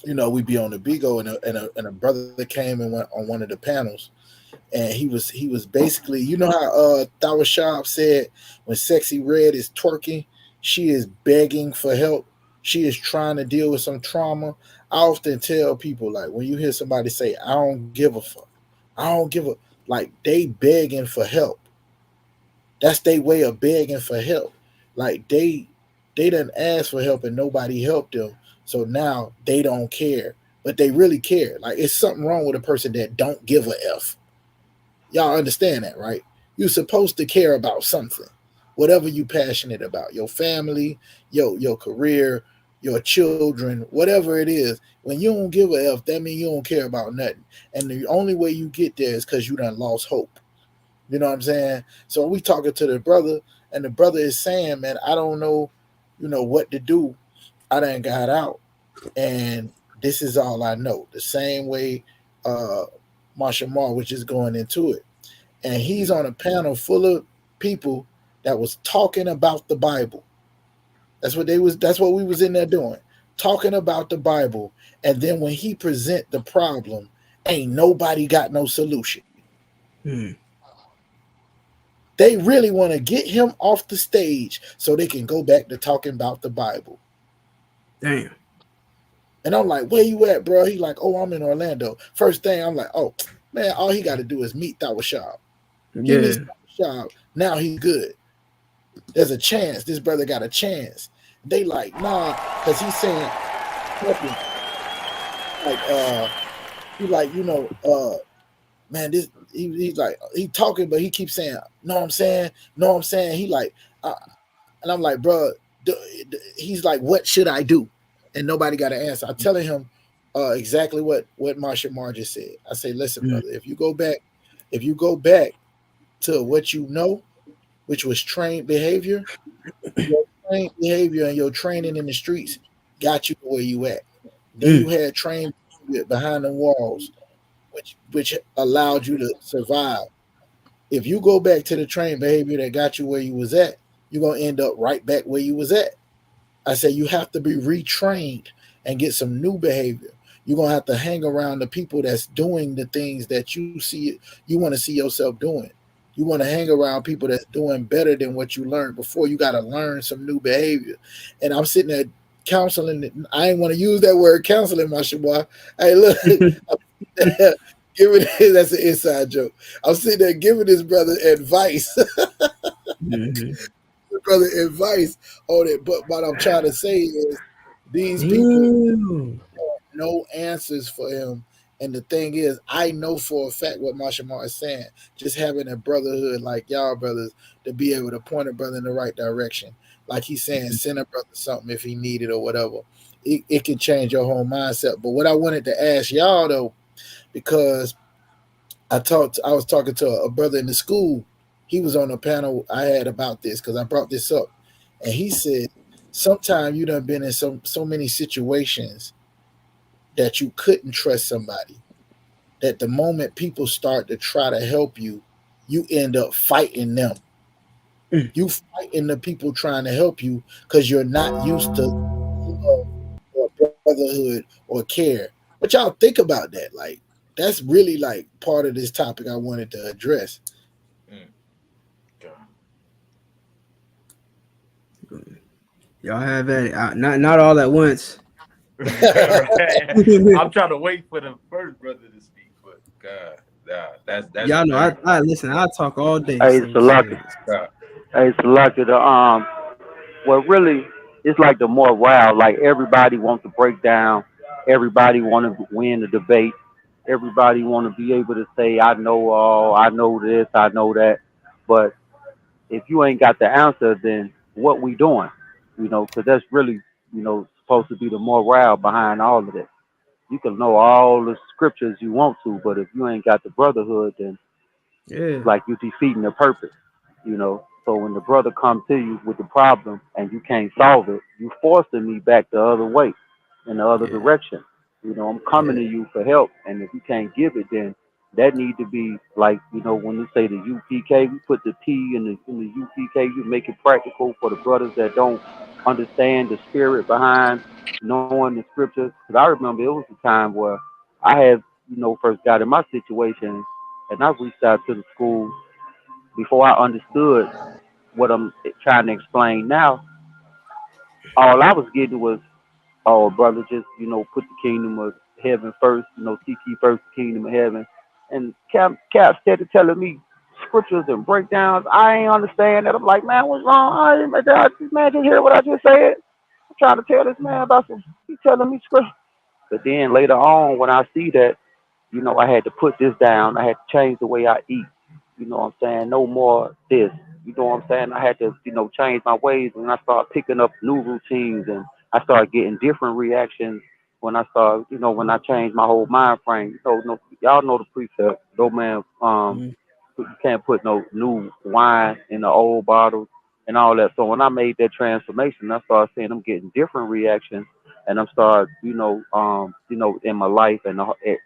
we be on the Bigo, and a brother came and went on one of the panels, and he was basically, how Thawashab said, when Sexy Red is twerking, she is begging for help. She is trying to deal with some trauma. I often tell people, like, when you hear somebody say, I don't give a fuck, I don't give a, like, they begging for help. That's their way of begging for help. Like, they didn't ask for help and nobody helped them. So now they don't care. But they really care. Like, it's something wrong with a person that don't give a F. Y'all understand that, right? You're supposed to care about something. Whatever you're passionate about. Your family, your career, your children, whatever it is. When you don't give a F, that means you don't care about nothing. And the only way you get there is because you done lost hope. You know what I'm saying? So we talking to the brother, and the brother is saying, man, I don't know, what to do. I done got out, and this is all I know. The same way Marshall Mar was just going into it. And he's on a panel full of people that was talking about the Bible. That's what we was in there doing. Talking about the Bible. And then when he present the problem, ain't nobody got no solution. They really want to get him off the stage so they can go back to talking about the Bible. Damn. And I'm like, where you at, bro? He like, oh, I'm in Orlando. First thing, I'm like, oh, man, all he got to do is meet Thawashab. He meets Thawashab. Now he's good. There's a chance. This brother got a chance. They like, nah, because he's saying, like, man, he's like, he talking, but he keeps saying, no, I'm saying, no, I'm saying. He like, and I'm like, bro, he's like, what should I do? And nobody got an answer. I'm telling him exactly what Marsha Mar just said. I say, listen, brother, if you go back to what you know, which was trained behavior, your trained behavior and your training in the streets got you where you at. Then you had trained behind the walls, which allowed you to survive. If you go back to the trained behavior that got you where you was at, you're gonna end up right back where you was at. I say you have to be retrained and get some new behavior. You're gonna have to hang around the people that's doing the things that you want to see yourself doing. You want to hang around people that's doing better than what you learned before. You got to learn some new behavior. And I'm sitting there counseling. I ain't want to use that word counseling, my boy. Hey, look, giving that's an inside joke. I'm sitting there giving this brother advice. Brother advice on it, but what I'm trying to say is these people have no answers for him. And the thing is, I know for a fact what Marsha Mar is saying. Just having a brotherhood like y'all brothers to be able to point a brother in the right direction. Like he's saying, send a brother something if he needed or whatever. It can change your whole mindset. But what I wanted to ask y'all though, because I was talking to a brother in the school. He was on a panel I had about this because I brought this up. And he said, sometimes you done been in so many situations that you couldn't trust somebody. That the moment people start to try to help you, you end up fighting them. You fighting the people trying to help you because you're not used to love or brotherhood or care. But y'all think about that. Like, that's really like part of this topic I wanted to address. Y'all have at it. Not all at once. I'm trying to wait for the first brother to speak, but God, that's y'all know. I listen. I talk all day. Hey, So Salaki. Hey, Salaki. Well, really, it's like the morale. Like everybody wants to break down. Everybody want to win the debate. Everybody want to be able to say, "I know all. I know this. I know that." But if you ain't got the answer, then what we doing? Because that's really, supposed to be the morale behind all of this. You can know all the scriptures you want to, but if you ain't got the brotherhood, then yeah, it's like you're defeating the purpose. So when the brother comes to you with the problem and you can't solve it, you forcing me back the other way, in the other direction. I'm coming to you for help, and if you can't give it, then that need to be like, when you say the UPK, we put the P in the UPK, you make it practical for the brothers that don't understand the spirit behind knowing the scriptures. Because I remember it was a time where I had, first got in my situation, and I reached out to the school before I understood what I'm trying to explain now. All I was getting was, oh, brother, just, put the kingdom of heaven first, seek ye first the kingdom of heaven. And Cap started telling me scriptures and breakdowns. I ain't understand that. I'm like, man, what's wrong? This man just hear what I just said. I'm trying to tell this man about some, he's telling me scripture. But then later on, when I see that, I had to put this down. I had to change the way I eat. You know what I'm saying? No more this. You know what I'm saying? I had to, change my ways, and I started picking up new routines, and I started getting different reactions when I started, when I changed my whole mind frame. No, y'all know the precept. No man, you can't put no new wine in the old bottles and all that. So when I made that transformation, I started seeing I'm getting different reactions, and I'm started, in my life, and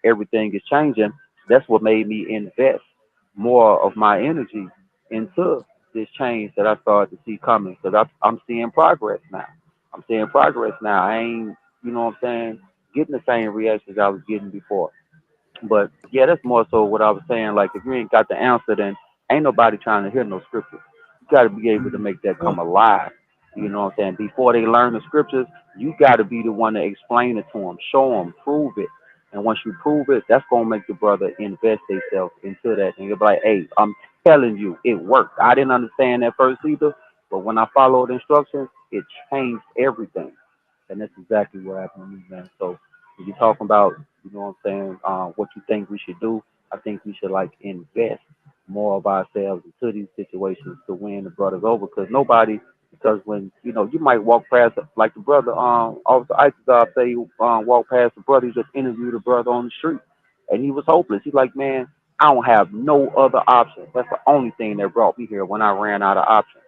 everything is changing. That's what made me invest more of my energy into this change that I started to see coming. Because I'm seeing progress now. I'm seeing progress now. I ain't, what I'm saying, getting the same reactions I was getting before. But yeah, that's more so what I was saying. Like, if you ain't got the answer, then ain't nobody trying to hear no scriptures. You got to be able to make that come alive. You know what I'm saying? Before they learn the scriptures, you got to be the one to explain it to them, show them, prove it. And once you prove it, that's gonna make the brother invest themselves into that. And you'll be like, "Hey, I'm telling you, it worked. I didn't understand that first either, But when I followed the instructions, it changed everything. And that's exactly what happened to me, man. So when you're talking about, you know what I'm saying, what you think we should do, I think we should like invest more of ourselves into these situations to win the brothers over. Because when you might walk past like the brother, Officer Isaac say, walk past the brother, he just interviewed a brother on the street, and he was hopeless. He's like, man, I don't have no other options. That's the only thing that brought me here when I ran out of options.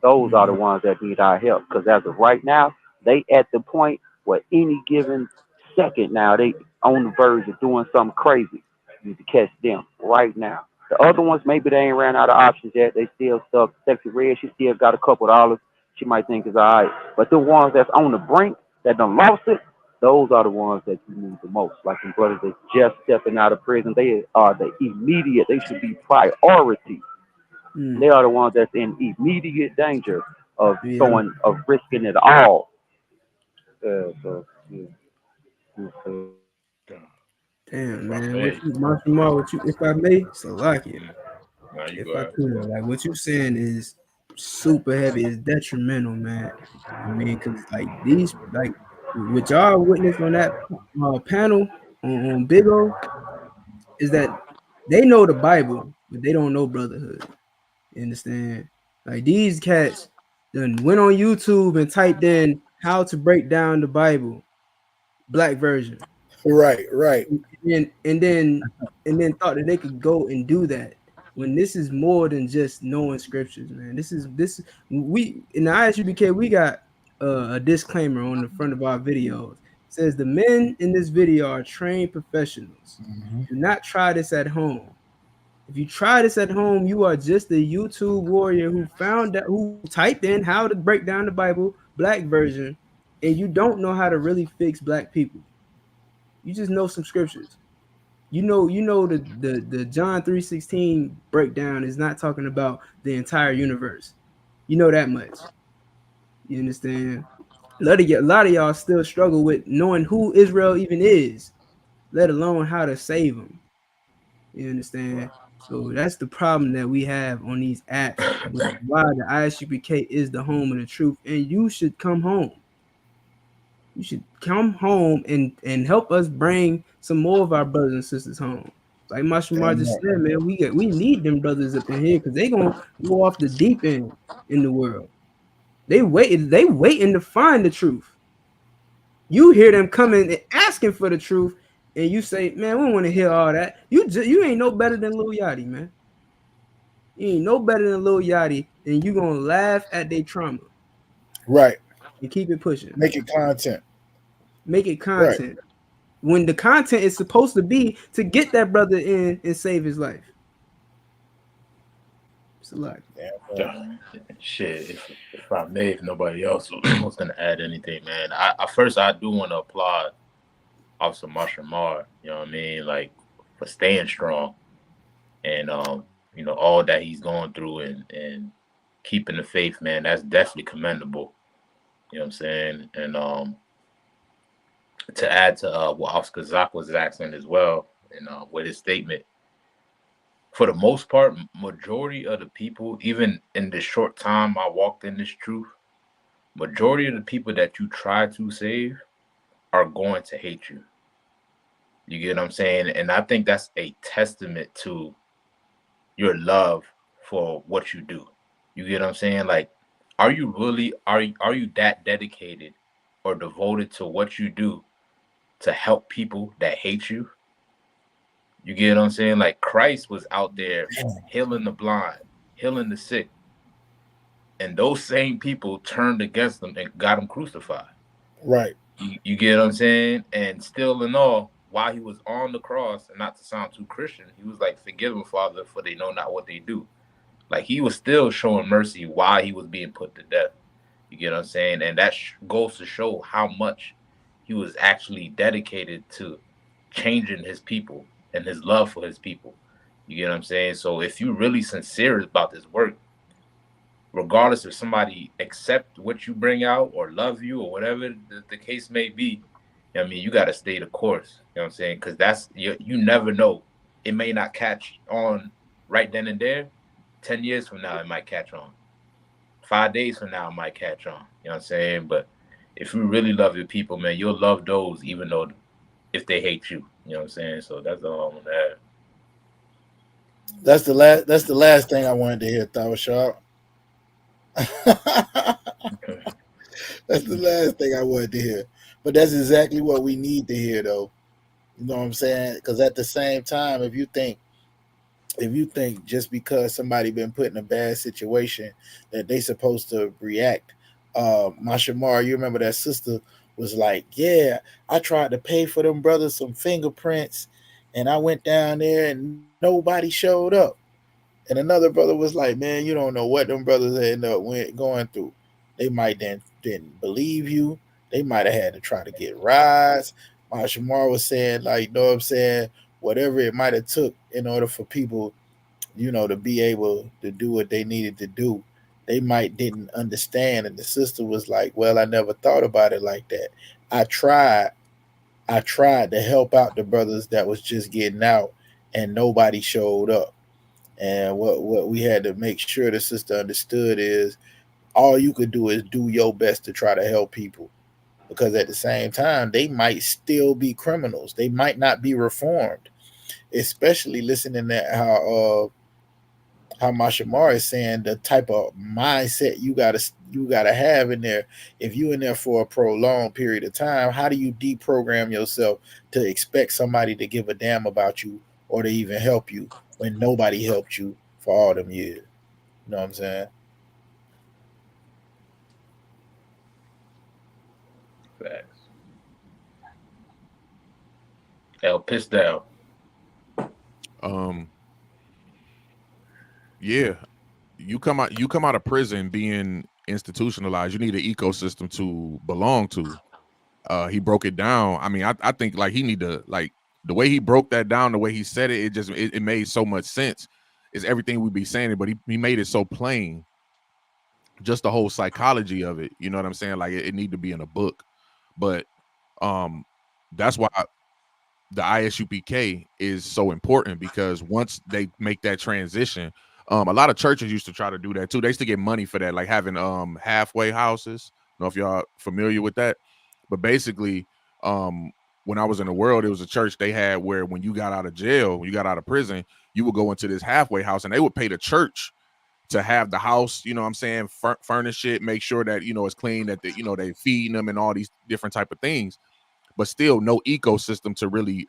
Those are the ones that need our help. Because as of right now, they at the point where any given second now they on the verge of doing something crazy. You need to catch them right now. The other ones maybe they ain't ran out of options yet. They still stuck. Sexy Red, she still got a couple dollars. She might think it's all right. But the ones that's on the brink that done lost it, those are the ones that you need the most. Like the brothers that's just stepping out of prison, they are the immediate. They should be priority. They are the ones that's in immediate danger of Yeah. risking it all. So yeah. Okay. Damn, If I man. What may, you, Marshall Mar, what you, if I may, Salakia. now you If go I ahead. could, like what you saying is super heavy, it's detrimental, man. I mean, cause like these, like what y'all witnessed on that panel on Big O is that they know the Bible, but they don't know brotherhood. You understand? Like these cats then went on YouTube and typed in how to break down the Bible, black version. Right, right. And then thought that they could go and do that when this is more than just knowing scriptures, man. This we in the ISUPK we got a disclaimer on the front of our videos. It says the men in this video are trained professionals. Do not try this at home. If you try this at home, you are just a YouTube warrior who typed in how to break down the Bible, black version, and you don't know how to really fix black people. You just know some scriptures. You know the John 3:16 breakdown is not talking about the entire universe. You know that much. You understand? A lot of y'all still struggle with knowing who Israel even is, let alone how to save them. You understand? So that's the problem that we have on these apps, which is why the ISUPK is the home of the truth, and you should come home. You should come home and help us bring some more of our brothers and sisters home. Like Mashumar just said, man, we need them brothers up in here because they gonna go off the deep end in the world. They waiting to find the truth. You hear them coming and asking for the truth, and you say, man, we don't want to hear all that. You ain't no better than Lil Yachty, man. You ain't no better than Lil Yachty, and you gonna laugh at their trauma. Right. And keep it pushing. Make it content. Make it content. Right. When the content is supposed to be to get that brother in and save his life. It's a lot. Shit, if I may, if nobody else was gonna add anything, man. I do want to applaud Officer Marshall Mar, you know what I mean, like for staying strong and all that he's going through and keeping the faith, man. That's definitely commendable. You know what I'm saying? And to add to what Oscar Zach was asking as well, and with his statement, for the most part, majority of the people, even in the short time I walked in this truth, majority of the people that you try to save are going to hate you. You get what I'm saying? And I think that's a testament to your love for what you do. You get what I'm saying? Like, are you that dedicated or devoted to what you do to help people that hate you? You get what I'm saying? Like Christ was out there healing the blind, healing the sick. And those same people turned against them and got him crucified. Right. You get what I'm saying? And still in all, while he was on the cross, and not to sound too Christian, he was like, forgive them, Father, for they know not what they do. Like he was still showing mercy while he was being put to death. You get what I'm saying? And that goes to show how much he was actually dedicated to changing his people and his love for his people. You get what I'm saying? So if you're really sincere about this work, regardless if somebody accept what you bring out or love you or whatever the case may be, I mean, you got to stay the course. You know what I'm saying? Because that's you never know. It may not catch on right then and there. 10 years from now, it might catch on. 5 days from now it might catch on. You know what I'm saying? But if you really love your people, man, you'll love those even though if they hate you. You know what I'm saying? So that's all I'm gonna add. That's the last thing I wanted to hear, Thou Sharp. That's the last thing I wanted to hear. But that's exactly what we need to hear, though. You know what I'm saying? Because at the same time, if you think just because somebody been put in a bad situation that they supposed to react, Mashamar, you remember that sister was like, yeah, I tried to pay for them brothers some fingerprints, and I went down there and nobody showed up. And another brother was like, man, you don't know what them brothers end up going through. They might didn't believe you. They might have had to try to get rides. Mashamar was saying, like, you know what I'm saying, whatever it might have took in order for people, to be able to do what they needed to do. They might didn't understand. And the sister was like, well, I never thought about it like that. I tried to help out the brothers that was just getting out and nobody showed up. And what we had to make sure the sister understood is all you could do is do your best to try to help people. Because at the same time, they might still be criminals. They might not be reformed. Especially listening to how Mashamar is saying the type of mindset you gotta have in there. If you in there for a prolonged period of time, how do you deprogram yourself to expect somebody to give a damn about you or to even help you when nobody helped you for all them years? You know what I'm saying? Facts. El Pistel. Yeah, you come out of prison being institutionalized. You need an ecosystem to belong to. He broke it down. I mean, I think like he need to, like, the way he broke that down, the way he said it, it made so much sense. It's everything we be saying, but he made it so plain. Just the whole psychology of it, you know what I'm saying? Like it need to be in a book. But that's why the ISUPK is so important, because once they make that transition, a lot of churches used to try to do that too. They used to get money for that, like having halfway houses. I don't know if y'all familiar with that, but basically, when I was in the world, it was a church they had where when you got out of jail, when you got out of prison, you would go into this halfway house and they would pay the church to have the house, you know what I'm saying, furnish it, make sure that, it's clean, that they feeding them and all these different type of things, but still no ecosystem to really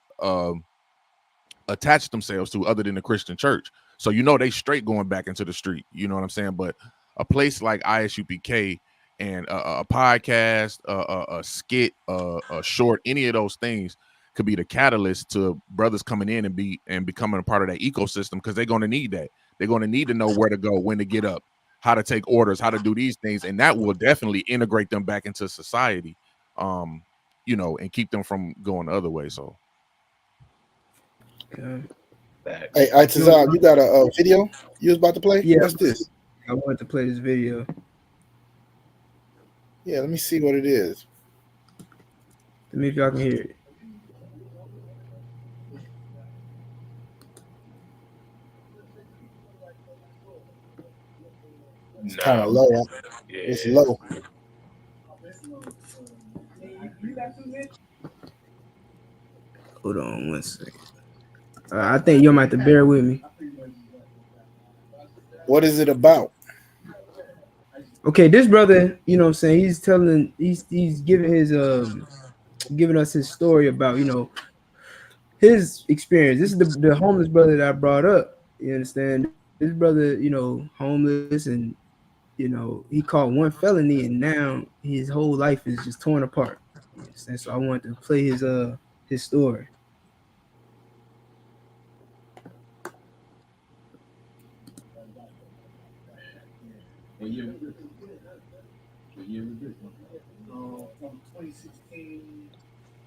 attach themselves to other than the Christian church. So they straight going back into the street, you know what I'm saying? But a place like ISUPK and a podcast, a skit, a short, any of those things could be the catalyst to brothers coming in and becoming a part of that ecosystem, because they're going to need that. They're going to need to know where to go, when to get up, how to take orders, how to do these things, and that will definitely integrate them back into society, and keep them from going the other way. So. Hey, Tazab, you got a video you was about to play? Yeah. What's this? I wanted to play this video. Yeah, let me see what it is. Let me if y'all can hear it. It's kind of low. Huh? Yeah. It's low. Hold on 1 second. I think you might have to bear with me. What is it about? Okay, this brother, you know what I'm saying, he's giving his giving us his story about, his experience. This is the homeless brother that I brought up. You understand? This brother, homeless, and he caught one felony, and now his whole life is just torn apart. You understand? So I wanted to play his story. What year was this? From 2016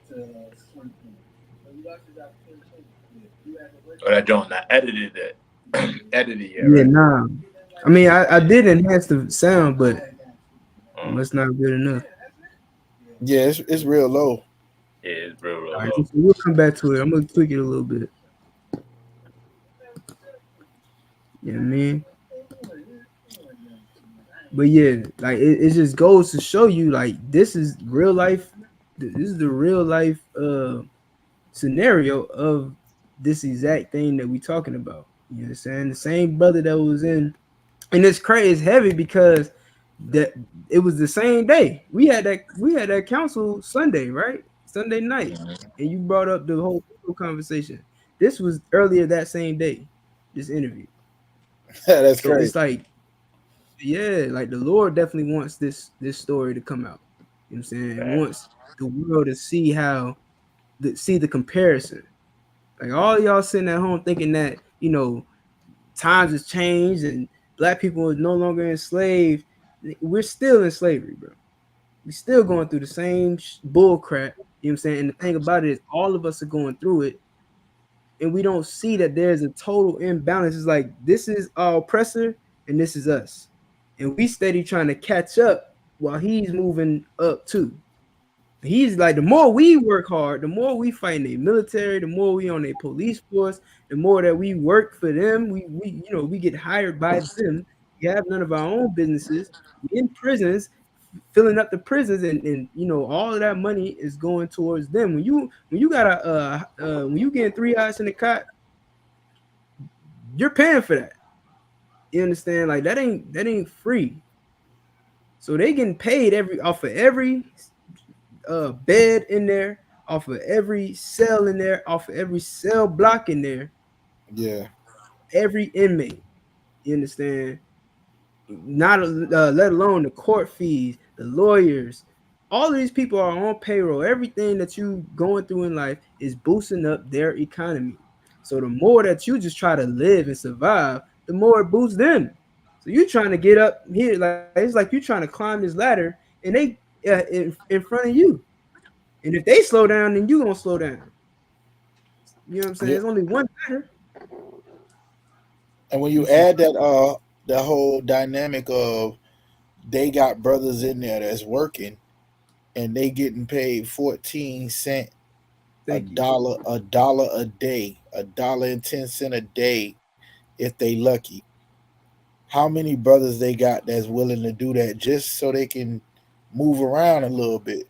to 2020. Oh, that John, I edited it. Edited it, Yeah, right? nah. I mean, I did enhance the sound, but it's not good enough. Yeah, it's real low. Yeah, it's real All right, low. so we'll come back to it. I'm gonna tweak it a little bit. You know what I mean? But yeah, like it just goes to show you like this is real life. This is the real life scenario of this exact thing that we talking about. You know what I'm saying? The same brother that was in, and it's crazy, it's heavy because that it was the same day. We had that council Sunday, right? Sunday night. Mhm. And you brought up the whole conversation. This was earlier that same day, this interview. That's So crazy. it's like, yeah, like the Lord definitely wants this story to come out. You know what I'm saying? Fact. Wants the world to see see the comparison. Like all y'all sitting at home thinking that, times has changed and black people are no longer enslaved. We're still in slavery, bro. We're still going through the same bull crap. You know what I'm saying? And the thing about it is all of us are going through it, and we don't see that there's a total imbalance. It's like this is our oppressor and this is us. And we steady trying to catch up while he's moving up too. He's like, the more we work hard, the more we fight in the military, the more we on a police force, the more that we work for them. We get hired by them. We have none of our own businesses. We in prisons, filling up the prisons, and all of that money is going towards them. When you got when you getting 3 hours in the cot, you're paying for that. You understand? Like that ain't free. So they getting paid off of every bed in there, off of every cell in there, off of every cell block in there, Yeah. every inmate. You understand? Not let alone the court fees, the lawyers. All of these people are on payroll. Everything that you going through in life is boosting up their economy. So the more that you just try to live and survive, the more it boosts them. So you trying to get up here, like it's like you trying to climb this ladder, and they in front of you. And if they slow down, then you gonna slow down. You know what I'm saying? Yeah. There's only one ladder. And when you It's just add that the whole dynamic of they got brothers in there that's working and they getting paid 14 cent, thank you. a dollar a day, $1.10 a day if they lucky. How many brothers they got that's willing to do that just so they can move around a little bit?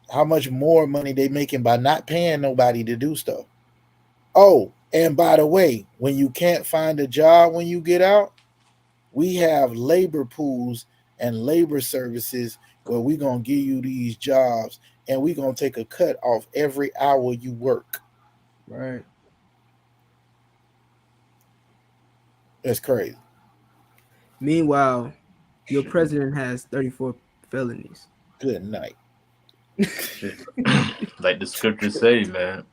How much more money they making by not paying nobody to do stuff? Oh, and by the way, when you can't find a job when you get out, we have labor pools and labor services where we're going to give you these jobs and we're going to take a cut off every hour you work. right. That's crazy. Meanwhile, your president has 34 felonies. Good night. Shit. Like the scriptures say, man,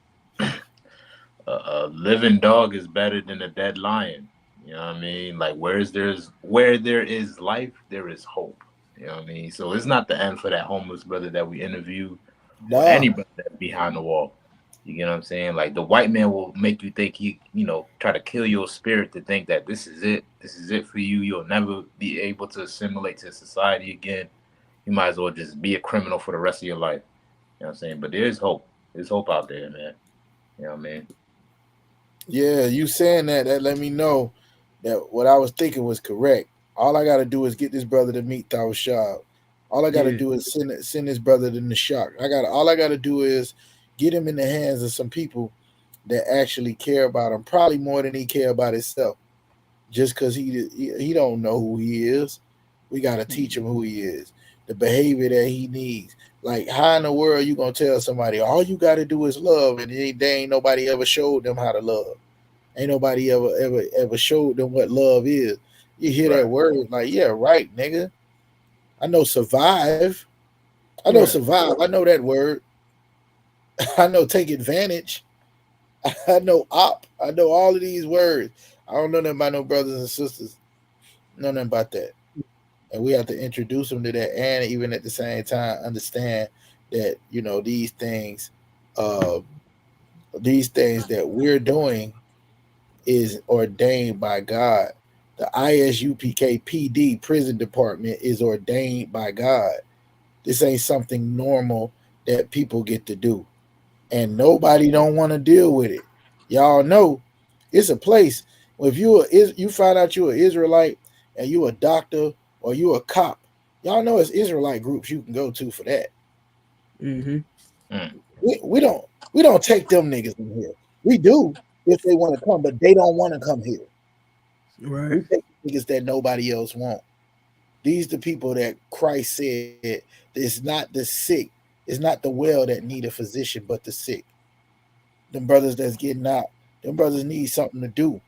a living dog is better than a dead lion. You know what I mean? Like where there is life, there is hope. You know what I mean? So it's not the end for that homeless brother that we interviewed or Nah. anybody that's behind the wall. You get what I'm saying? Like the white man will make you think try to kill your spirit to think that this is it. This is it for you. You'll never be able to assimilate to society again. You might as well just be a criminal for the rest of your life. You know what I'm saying? But there is hope. There's hope out there, man. You know what I mean? Yeah, you saying that let me know that what I was thinking was correct. All I got to do is get this brother to meet Tawashab. All I got to Yeah, do is send this brother to the shock. All I got to do is get him in the hands of some people that actually care about him, probably more than he care about himself. Just because he don't know who he is, we got to teach him who he is, the behavior that he needs. Like, how in the world you gonna tell somebody all you got to do is love, and they ain't nobody ever showed them how to love? Ain't nobody ever showed them what love is. You hear that Right. word, like, yeah, right, nigga. I know survive. I know right. survive. I know that word. I know take advantage. I know op. I know all of these words. I don't know nothing about no brothers and sisters. Know nothing about that. And we have to introduce them to that, and even at the same time understand that uh, these things that we're doing is ordained by God. The ISUPK PD prison department is ordained by God. This ain't something normal that people get to do, and nobody don't want to deal with it. Y'all know it's a place. If you find out you're an Israelite and you a doctor or you a cop, y'all know it's Israelite groups you can go to for that. We don't take them niggas in here. We do if they want to come, but they don't want to come here. Right. We take niggas that nobody else want. These the people that Christ said it's not the sick, it's not the well that need a physician, but the sick. Them brothers that's getting out, them brothers need something to do.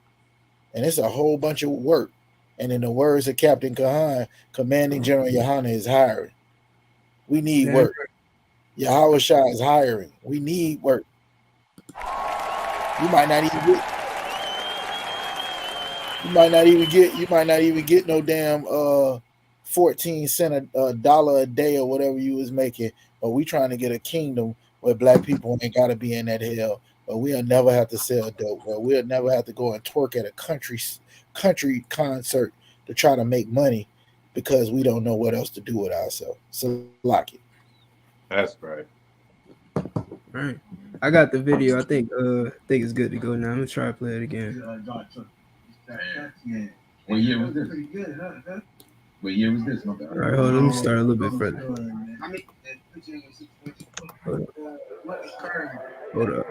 And it's a whole bunch of work. And in the words of Captain Kahan, Commanding General Yohana is hiring. We need work. Yahweh Shah is hiring. We need work. You might not even get no damn 14 cent a dollar a day or whatever you was making. But we trying to get a kingdom where black people ain't gotta be in that hell. But we'll never have to sell dope. But we'll never have to go and twerk at a country concert to try to make money because we don't know what else to do with ourselves. So like it. That's right. Right. I got the video. I think it's good to go now. I'm gonna try to play it again. Yeah. What year was this? Pretty good, huh? What year was this? All right, hold on. Let me start a little bit further. Hold up.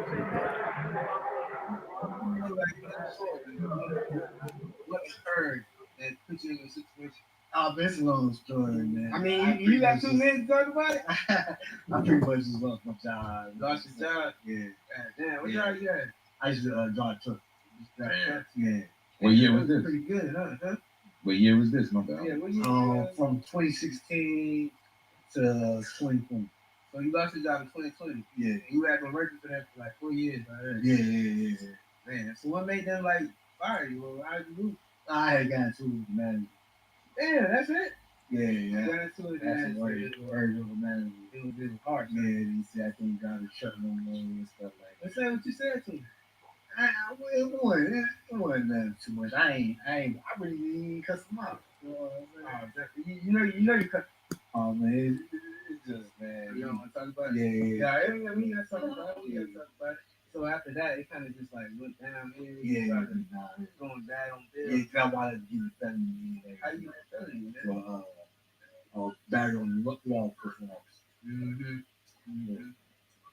What occurred that put you in a situation? Oh, this is a long story, man. I mean, you got 2 minutes to talk about it? I pretty much just lost my job. Lost your job? Yeah. Damn, what job you had? I used to drive truck. Yeah. What year was this? Pretty good, huh? What year was this, my bad? Yeah, what year? From 2016 to 2020. So you lost your job in 2020? Yeah. You had been working for that for like 4 years, right? Yeah. Man, so what made them like fire you? Well, how did you move? I had gotten to it, man. Damn, that's it? Yeah. Got into it, man. Word of man. It was hard. Yeah, he said, I think God is shutting on me and stuff like that. That's not what you said to me. It wasn't too much. I really didn't even cuss him out. You know you cut. Oh man, it's just man. You don't want to talk about it? Yeah. We gotta talk about it. So after that, it kind of just like went down. Going bad on Bill. Yeah, I wanted to get the felony. How you get the felony, man? So, battery on the law performance.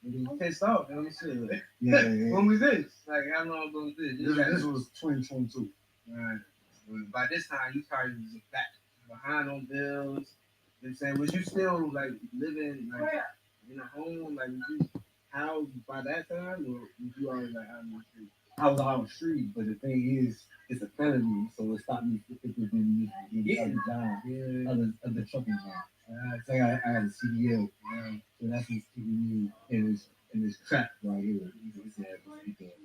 You pissed off, man. Shit. Yeah. When was this? Like, how long ago was this? This was 2022. Right. By this time, you started back behind on bills. You know what I'm saying? Was you still, like, living, like, in a home? Like, was you housed by that time? Or was you already, like, out on the street? I was out on the street, but the thing is, it's a felony, so it stopped me from getting other jobs, other trucking jobs. So I had a CDL, so that's what's keeping me in this trap right here.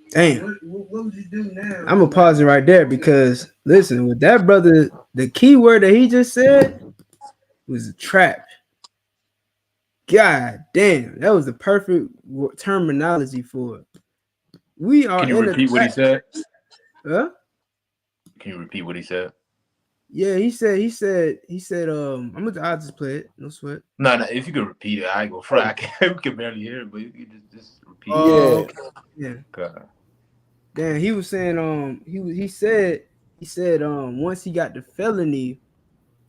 Damn. What would you do now? I'm gonna pause it right there because listen, with that brother, the key word that he just said was a trap. God damn, that was the perfect terminology for it. We are. Can you repeat what he said? Huh? Can you repeat what he said? Yeah, he said, I'll just play it. No sweat. No, if you could repeat it, I ain't gonna fry. We can barely hear it, but you can just repeat it. Okay. Yeah. God. Damn, he was saying, he said, once he got the felony,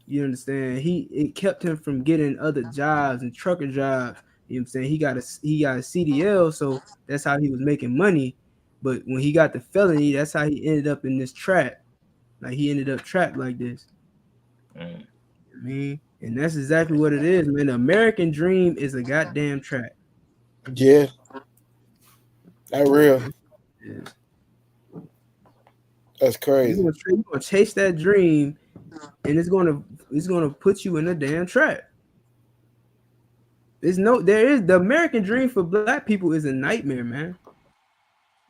you understand, it kept him from getting other jobs and trucker jobs. You know what I'm saying? He got a CDL, so that's how he was making money. But when he got the felony, that's how he ended up in this trap. Like he ended up trapped like this. I mean, and that's exactly what it is, man. The American dream is a goddamn trap. Yeah. That real. Yeah. That's crazy. You're gonna chase that dream, and it's gonna put you in a damn trap. The American dream for black people is a nightmare, man.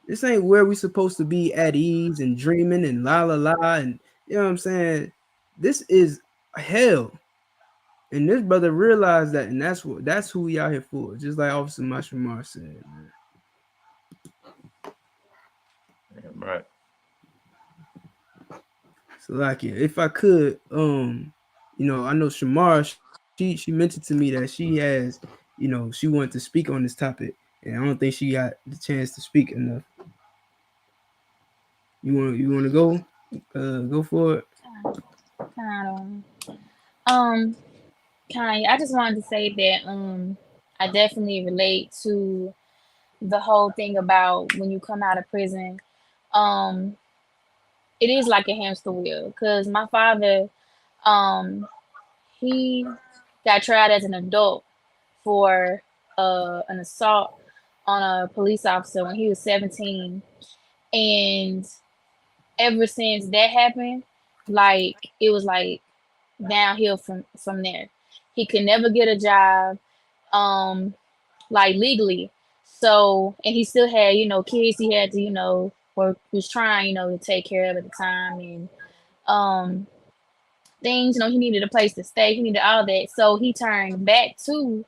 This ain't where we supposed to be at ease and dreaming and la la la, and you know what I'm saying. This is hell, and this brother realized that, and that's who we out here for. Just like Officer Mashramar said, man. Yeah, right. So like, if I could, I know Shamar, she mentioned to me that she has, she wanted to speak on this topic, and I don't think she got the chance to speak enough. You want to go for it? Um, Kanye, I just wanted to say that I definitely relate to the whole thing about when you come out of prison. Um, it is like a hamster wheel because my father, um, he got tried as an adult for an assault on a police officer when he was 17, and ever since that happened, like it was like downhill from there. He could never get a job, like legally. So, and he still had, kids he had to, or was trying, to take care of at the time, and things, he needed a place to stay, he needed all that. So he turned back to,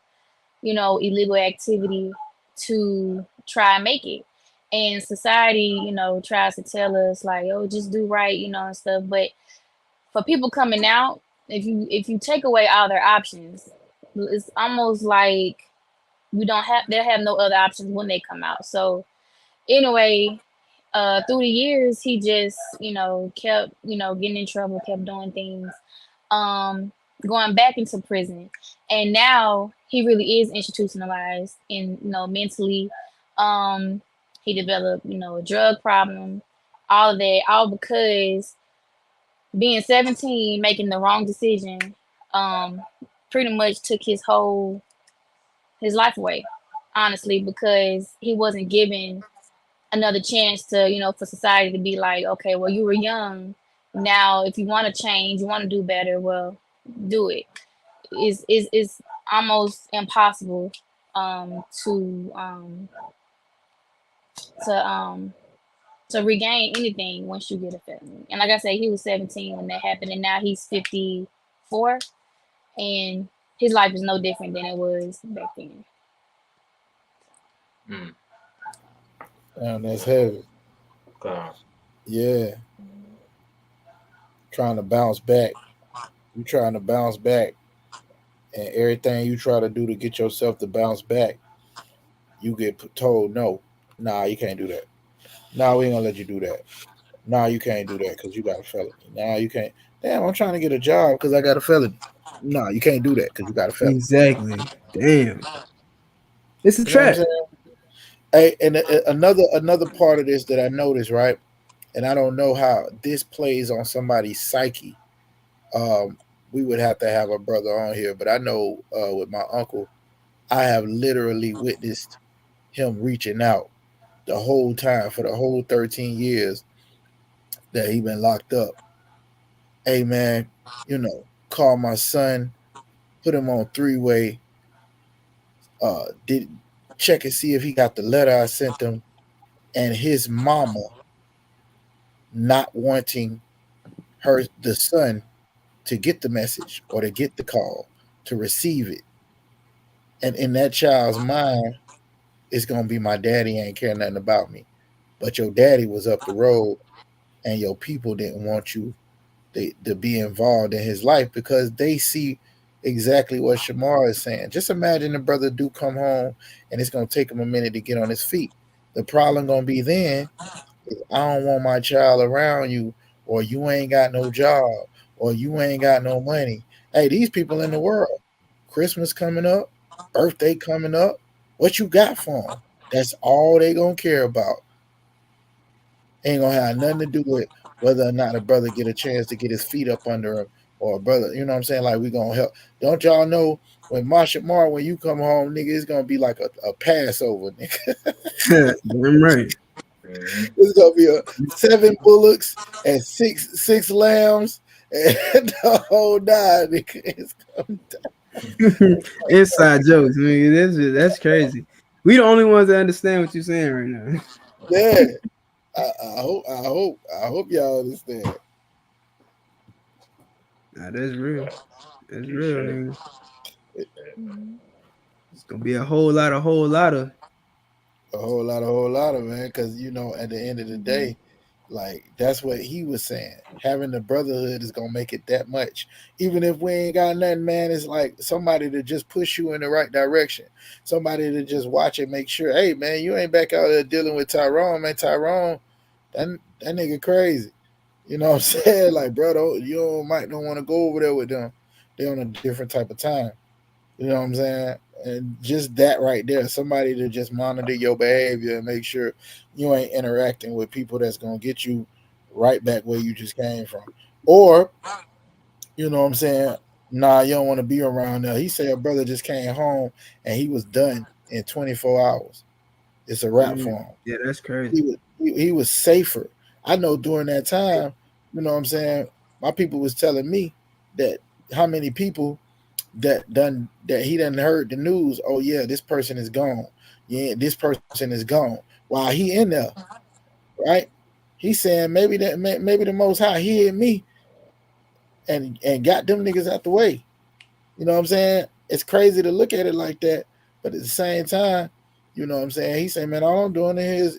illegal activity to try and make it. And society, tries to tell us like, oh, just do right, and stuff. But for people coming out, if you take away all their options, it's almost like they'll have no other options when they come out. So anyway, through the years, he just kept getting in trouble, kept doing things, going back into prison, and now he really is institutionalized and mentally. He developed a drug problem, all of that, all because being 17, making the wrong decision, um, pretty much took his life away, honestly, because he wasn't given another chance to, for society to be like, okay, well, you were young. Now, if you want to change, you want to do better, well, do it. It's almost impossible to to um to regain anything once you get a felony. And like I said, he was 17 when that happened, and now he's 54, and his life is no different than it was back then. Damn, that's heavy. Yeah. Trying to bounce back. You trying to bounce back, and everything you try to do to get yourself to bounce back, you get told no. Nah, you can't do that. Nah, we ain't gonna let you do that. Nah, you can't do that because you got a felony. Nah, you can't. Damn, I'm trying to get a job because I got a felony. Nah, you can't do that because you got a felony. Exactly. Damn. It's a You know what I'm trap. saying? Hey, and another part of this that I noticed, right? And I don't know how this plays on somebody's psyche. Um, we would have to have a brother on here, but I know with my uncle, I have literally witnessed him reaching out the whole time for the whole 13 years that he been locked up. Hey man, call my son, put him on three-way, did check and see if he got the letter I sent him, and his mama not wanting the son to get the message or to get the call, to receive it. And in that child's mind, it's gonna be my daddy ain't care nothing about me. But your daddy was up the road and your people didn't want you to be involved in his life because they see exactly what Shamar is saying. Just imagine the brother do come home and it's gonna take him a minute to get on his feet. The problem gonna be then is I don't want my child around you, or you ain't got no job, or you ain't got no money. Hey, these people in the world, Christmas coming up, birthday coming up, what you got for them? That's all they gonna care about. Ain't gonna have nothing to do with whether or not a brother get a chance to get his feet up under him, or a brother, you know what I'm saying? Like, we gonna help. Don't y'all know when when you come home, nigga, it's gonna be like a Passover, nigga. Damn right. It's gonna be 7 bullocks and six lambs and the whole 9, nigga. It's gonna Inside jokes, nigga. That's crazy. We the only ones that understand what you're saying right now. Yeah. I hope y'all understand. Nah, that's real. That's real, nigga. It's gonna be a whole lot of A whole lot of, man, because at the end of the day, like, that's what he was saying. Having the brotherhood is gonna make it that much. Even if we ain't got nothing, man, it's like somebody to just push you in the right direction. Somebody to just watch and make sure, hey man, you ain't back out there dealing with Tyrone, man. Tyrone, that nigga crazy. You know what I'm saying? Like, bro, you might don't want to go over there with them. They're on a different type of time. You know what I'm saying? And just that right there, somebody to just monitor your behavior and make sure you ain't interacting with people that's gonna get you right back where you just came from. Or, you know what I'm saying? Nah, you don't want to be around there. He said a brother just came home and he was done in 24 hours. It's a wrap for him. Yeah, that's crazy. He was safer. I know during that time, you know what I'm saying, my people was telling me that how many people that he done heard the news. Oh yeah, this person is gone. Yeah, this person is gone. While he in there, right? He's saying maybe the Most High hid me and got them niggas out the way. You know what I'm saying? It's crazy to look at it like that, but at the same time, you know what I'm saying? He said, man, all I'm doing is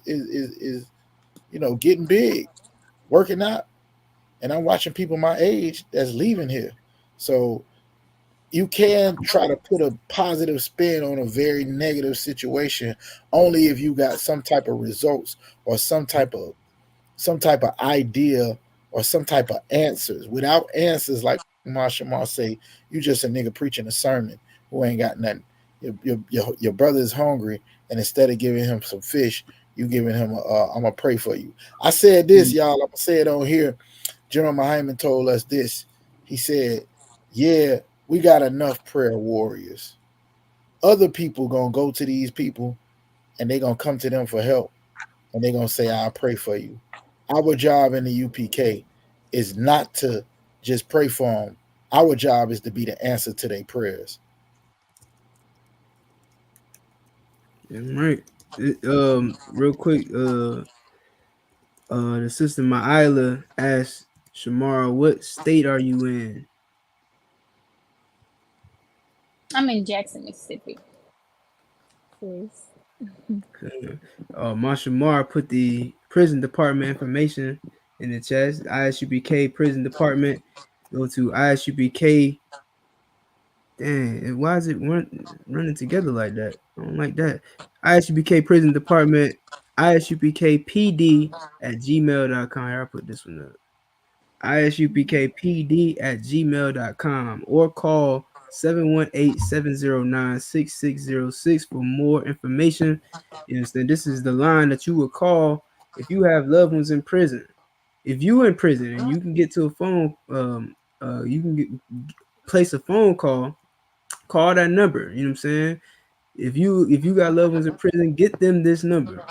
getting big, working out, and I'm watching people my age that's leaving here. So you can try to put a positive spin on a very negative situation only if you got some type of results or some type of idea or some type of answers. Without answers, like Mashamar say, you just a nigga preaching a sermon who ain't got nothing. Your brother is hungry, and instead of giving him some fish, you giving him I'm gonna pray for you. I said this, y'all. I'm gonna say it on here. General Hyman told us this. He said, "Yeah, we got enough prayer warriors. Other people gonna go to these people, and they gonna come to them for help, and they gonna say, I'll pray for you. Our job in the UPK is not to just pray for them. Our job is to be the answer to their prayers." Yeah, right. Real quick, the sister Ma'ila asked Shamara, "What state are you in?" I'm in Jackson, Mississippi. Please. Mashamar put the prison department information in the chat. ISUPK prison department. Go to ISUPK. Dang, why is it running together like that? I don't like that. ISUPK prison department. ISUPKPD at gmail.com. Here, I put this one up. ISUPKPD@gmail.com or call 718-709-6606 for more information. You understand? This is the line that you would call if you have loved ones in prison. If you in prison and you can get to a phone, you can place a phone call that number. You know what I'm saying? If you got loved ones in prison, get them this number.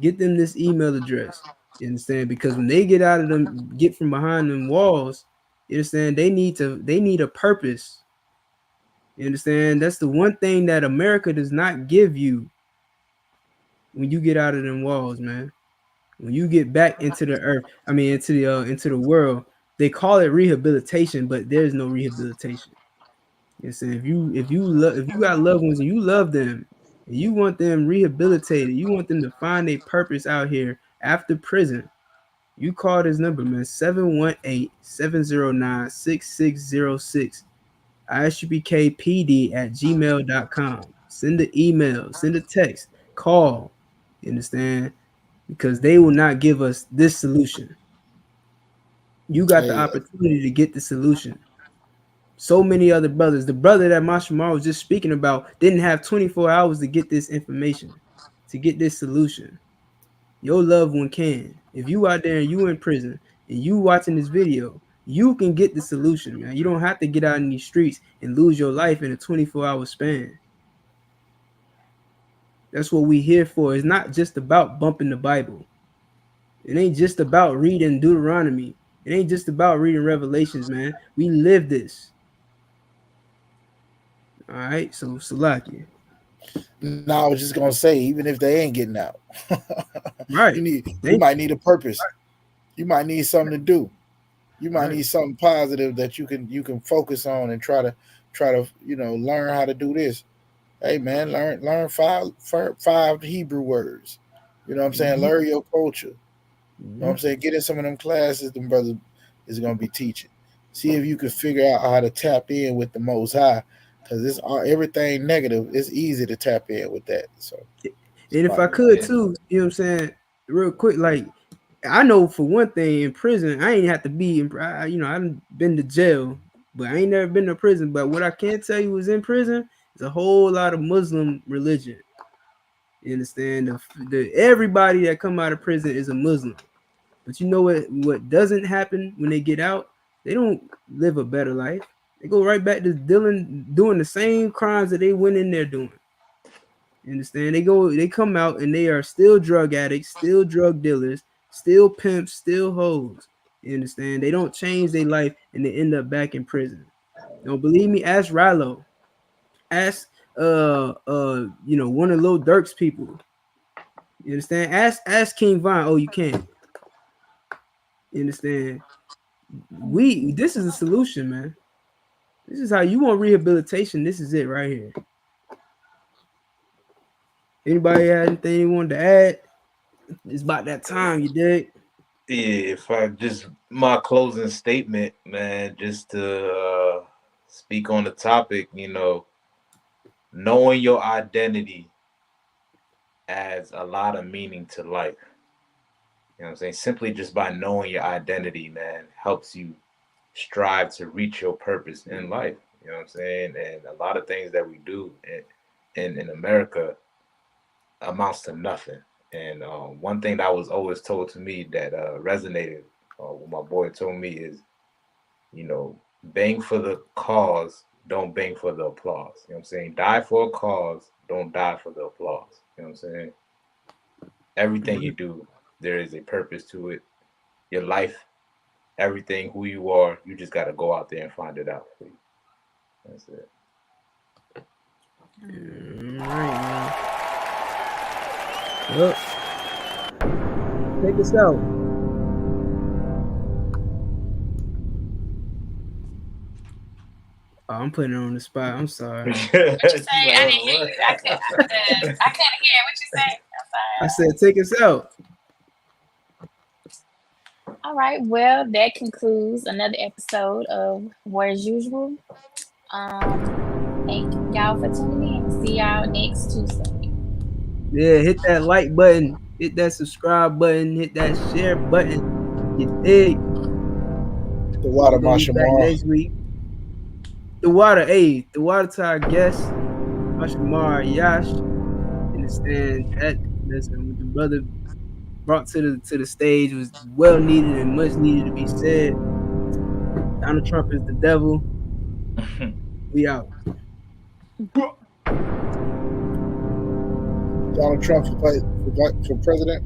Get them this email address. You understand? Because when they get out of them, get from behind them walls, you understand, they need a purpose. You understand? That's the one thing that America does not give you when you get out of them walls, man. When you get back into the earth, I mean into the world, they call it rehabilitation, but there's no rehabilitation. You understand? If you got loved ones and you love them and you want them rehabilitated, you want them to find a purpose out here after prison. You call this number, man, 718-709-6606. ISUPKPD@gmail.com. Send the email, send a text, call. You understand? Because they will not give us this solution. You got the Hey, opportunity to get the solution. So many other brothers. The brother that Mashamar was just speaking about didn't have 24 hours to get this information, to get this solution. Your loved one can. If you out there and you in prison and you watching this video, you can get the solution, man. You don't have to get out in these streets and lose your life in a 24-hour span. That's what we here for. It's not just about bumping the Bible. It ain't just about reading Deuteronomy. It ain't just about reading Revelations, man. We live this. All right, so Salakia. now I was just gonna say, even if they ain't getting out, Right. you might need a purpose. You might need something to do. You might Right. need something positive that you can focus on and try to learn how to do this. Hey man, learn five Hebrew words. You know what I'm saying? Learn your culture. You know what I'm saying? Get in some of them classes them brothers is gonna be teaching. See if you can figure out how to tap in with the Most High, because it's everything negative. It's easy to tap in with that. So, and if I could too, you know what I'm saying, real quick, like I know for one thing, in prison, I ain't have to be in. I've been to jail but I ain't never been to prison. But what I can tell you is in prison is a whole lot of Muslim religion. You understand? Everybody that come out of prison is a Muslim. But you know what doesn't happen when they get out? They don't live a better life. They go right back to doing the same crimes that they went in there doing. You understand? They come out and they are still drug addicts, still drug dealers, still pimps, still hoes. You understand? They don't change their life and they end up back in prison. Don't believe me? Ask Rilo. Ask one of Lil Durk's people. You understand? Ask King Von. Oh, you can't. You understand? This is a solution, man. This is how you want rehabilitation. This is it right here. Anybody had anything you wanted to add? It's about that time, you dig? Yeah, if I just my closing statement, man, just to speak on the topic, knowing your identity adds a lot of meaning to life. You know what I'm saying? Simply just by knowing your identity, man, helps you strive to reach your purpose in life. You know what I'm saying? And a lot of things that we do in America amounts to nothing. And one thing that was always told to me that resonated, what my boy told me is, bang for the cause, don't bang for the applause. You know what I'm saying? Die for a cause, don't die for the applause. You know what I'm saying? Everything you do, there is a purpose to it. Your life, everything, who you are, you just got to go out there and find it out for you. That's it. All right, man. Well, take us out. Oh, I'm putting it on the spot. I'm sorry. What you say? I didn't hear you. I couldn't hear what you say. I said, take us out. All right. Well, that concludes another episode of War as Usual. Thank y'all for tuning in. See y'all next Tuesday. Yeah, hit that like button, hit that subscribe button, hit that share button. You dig? The water, Mashamar. Next week. The water to our guest, Mashamar Yash. Understand that? Listen, what the brother brought to the stage was well needed and much needed to be said. Donald Trump is the devil. We out. Donald Trump for president.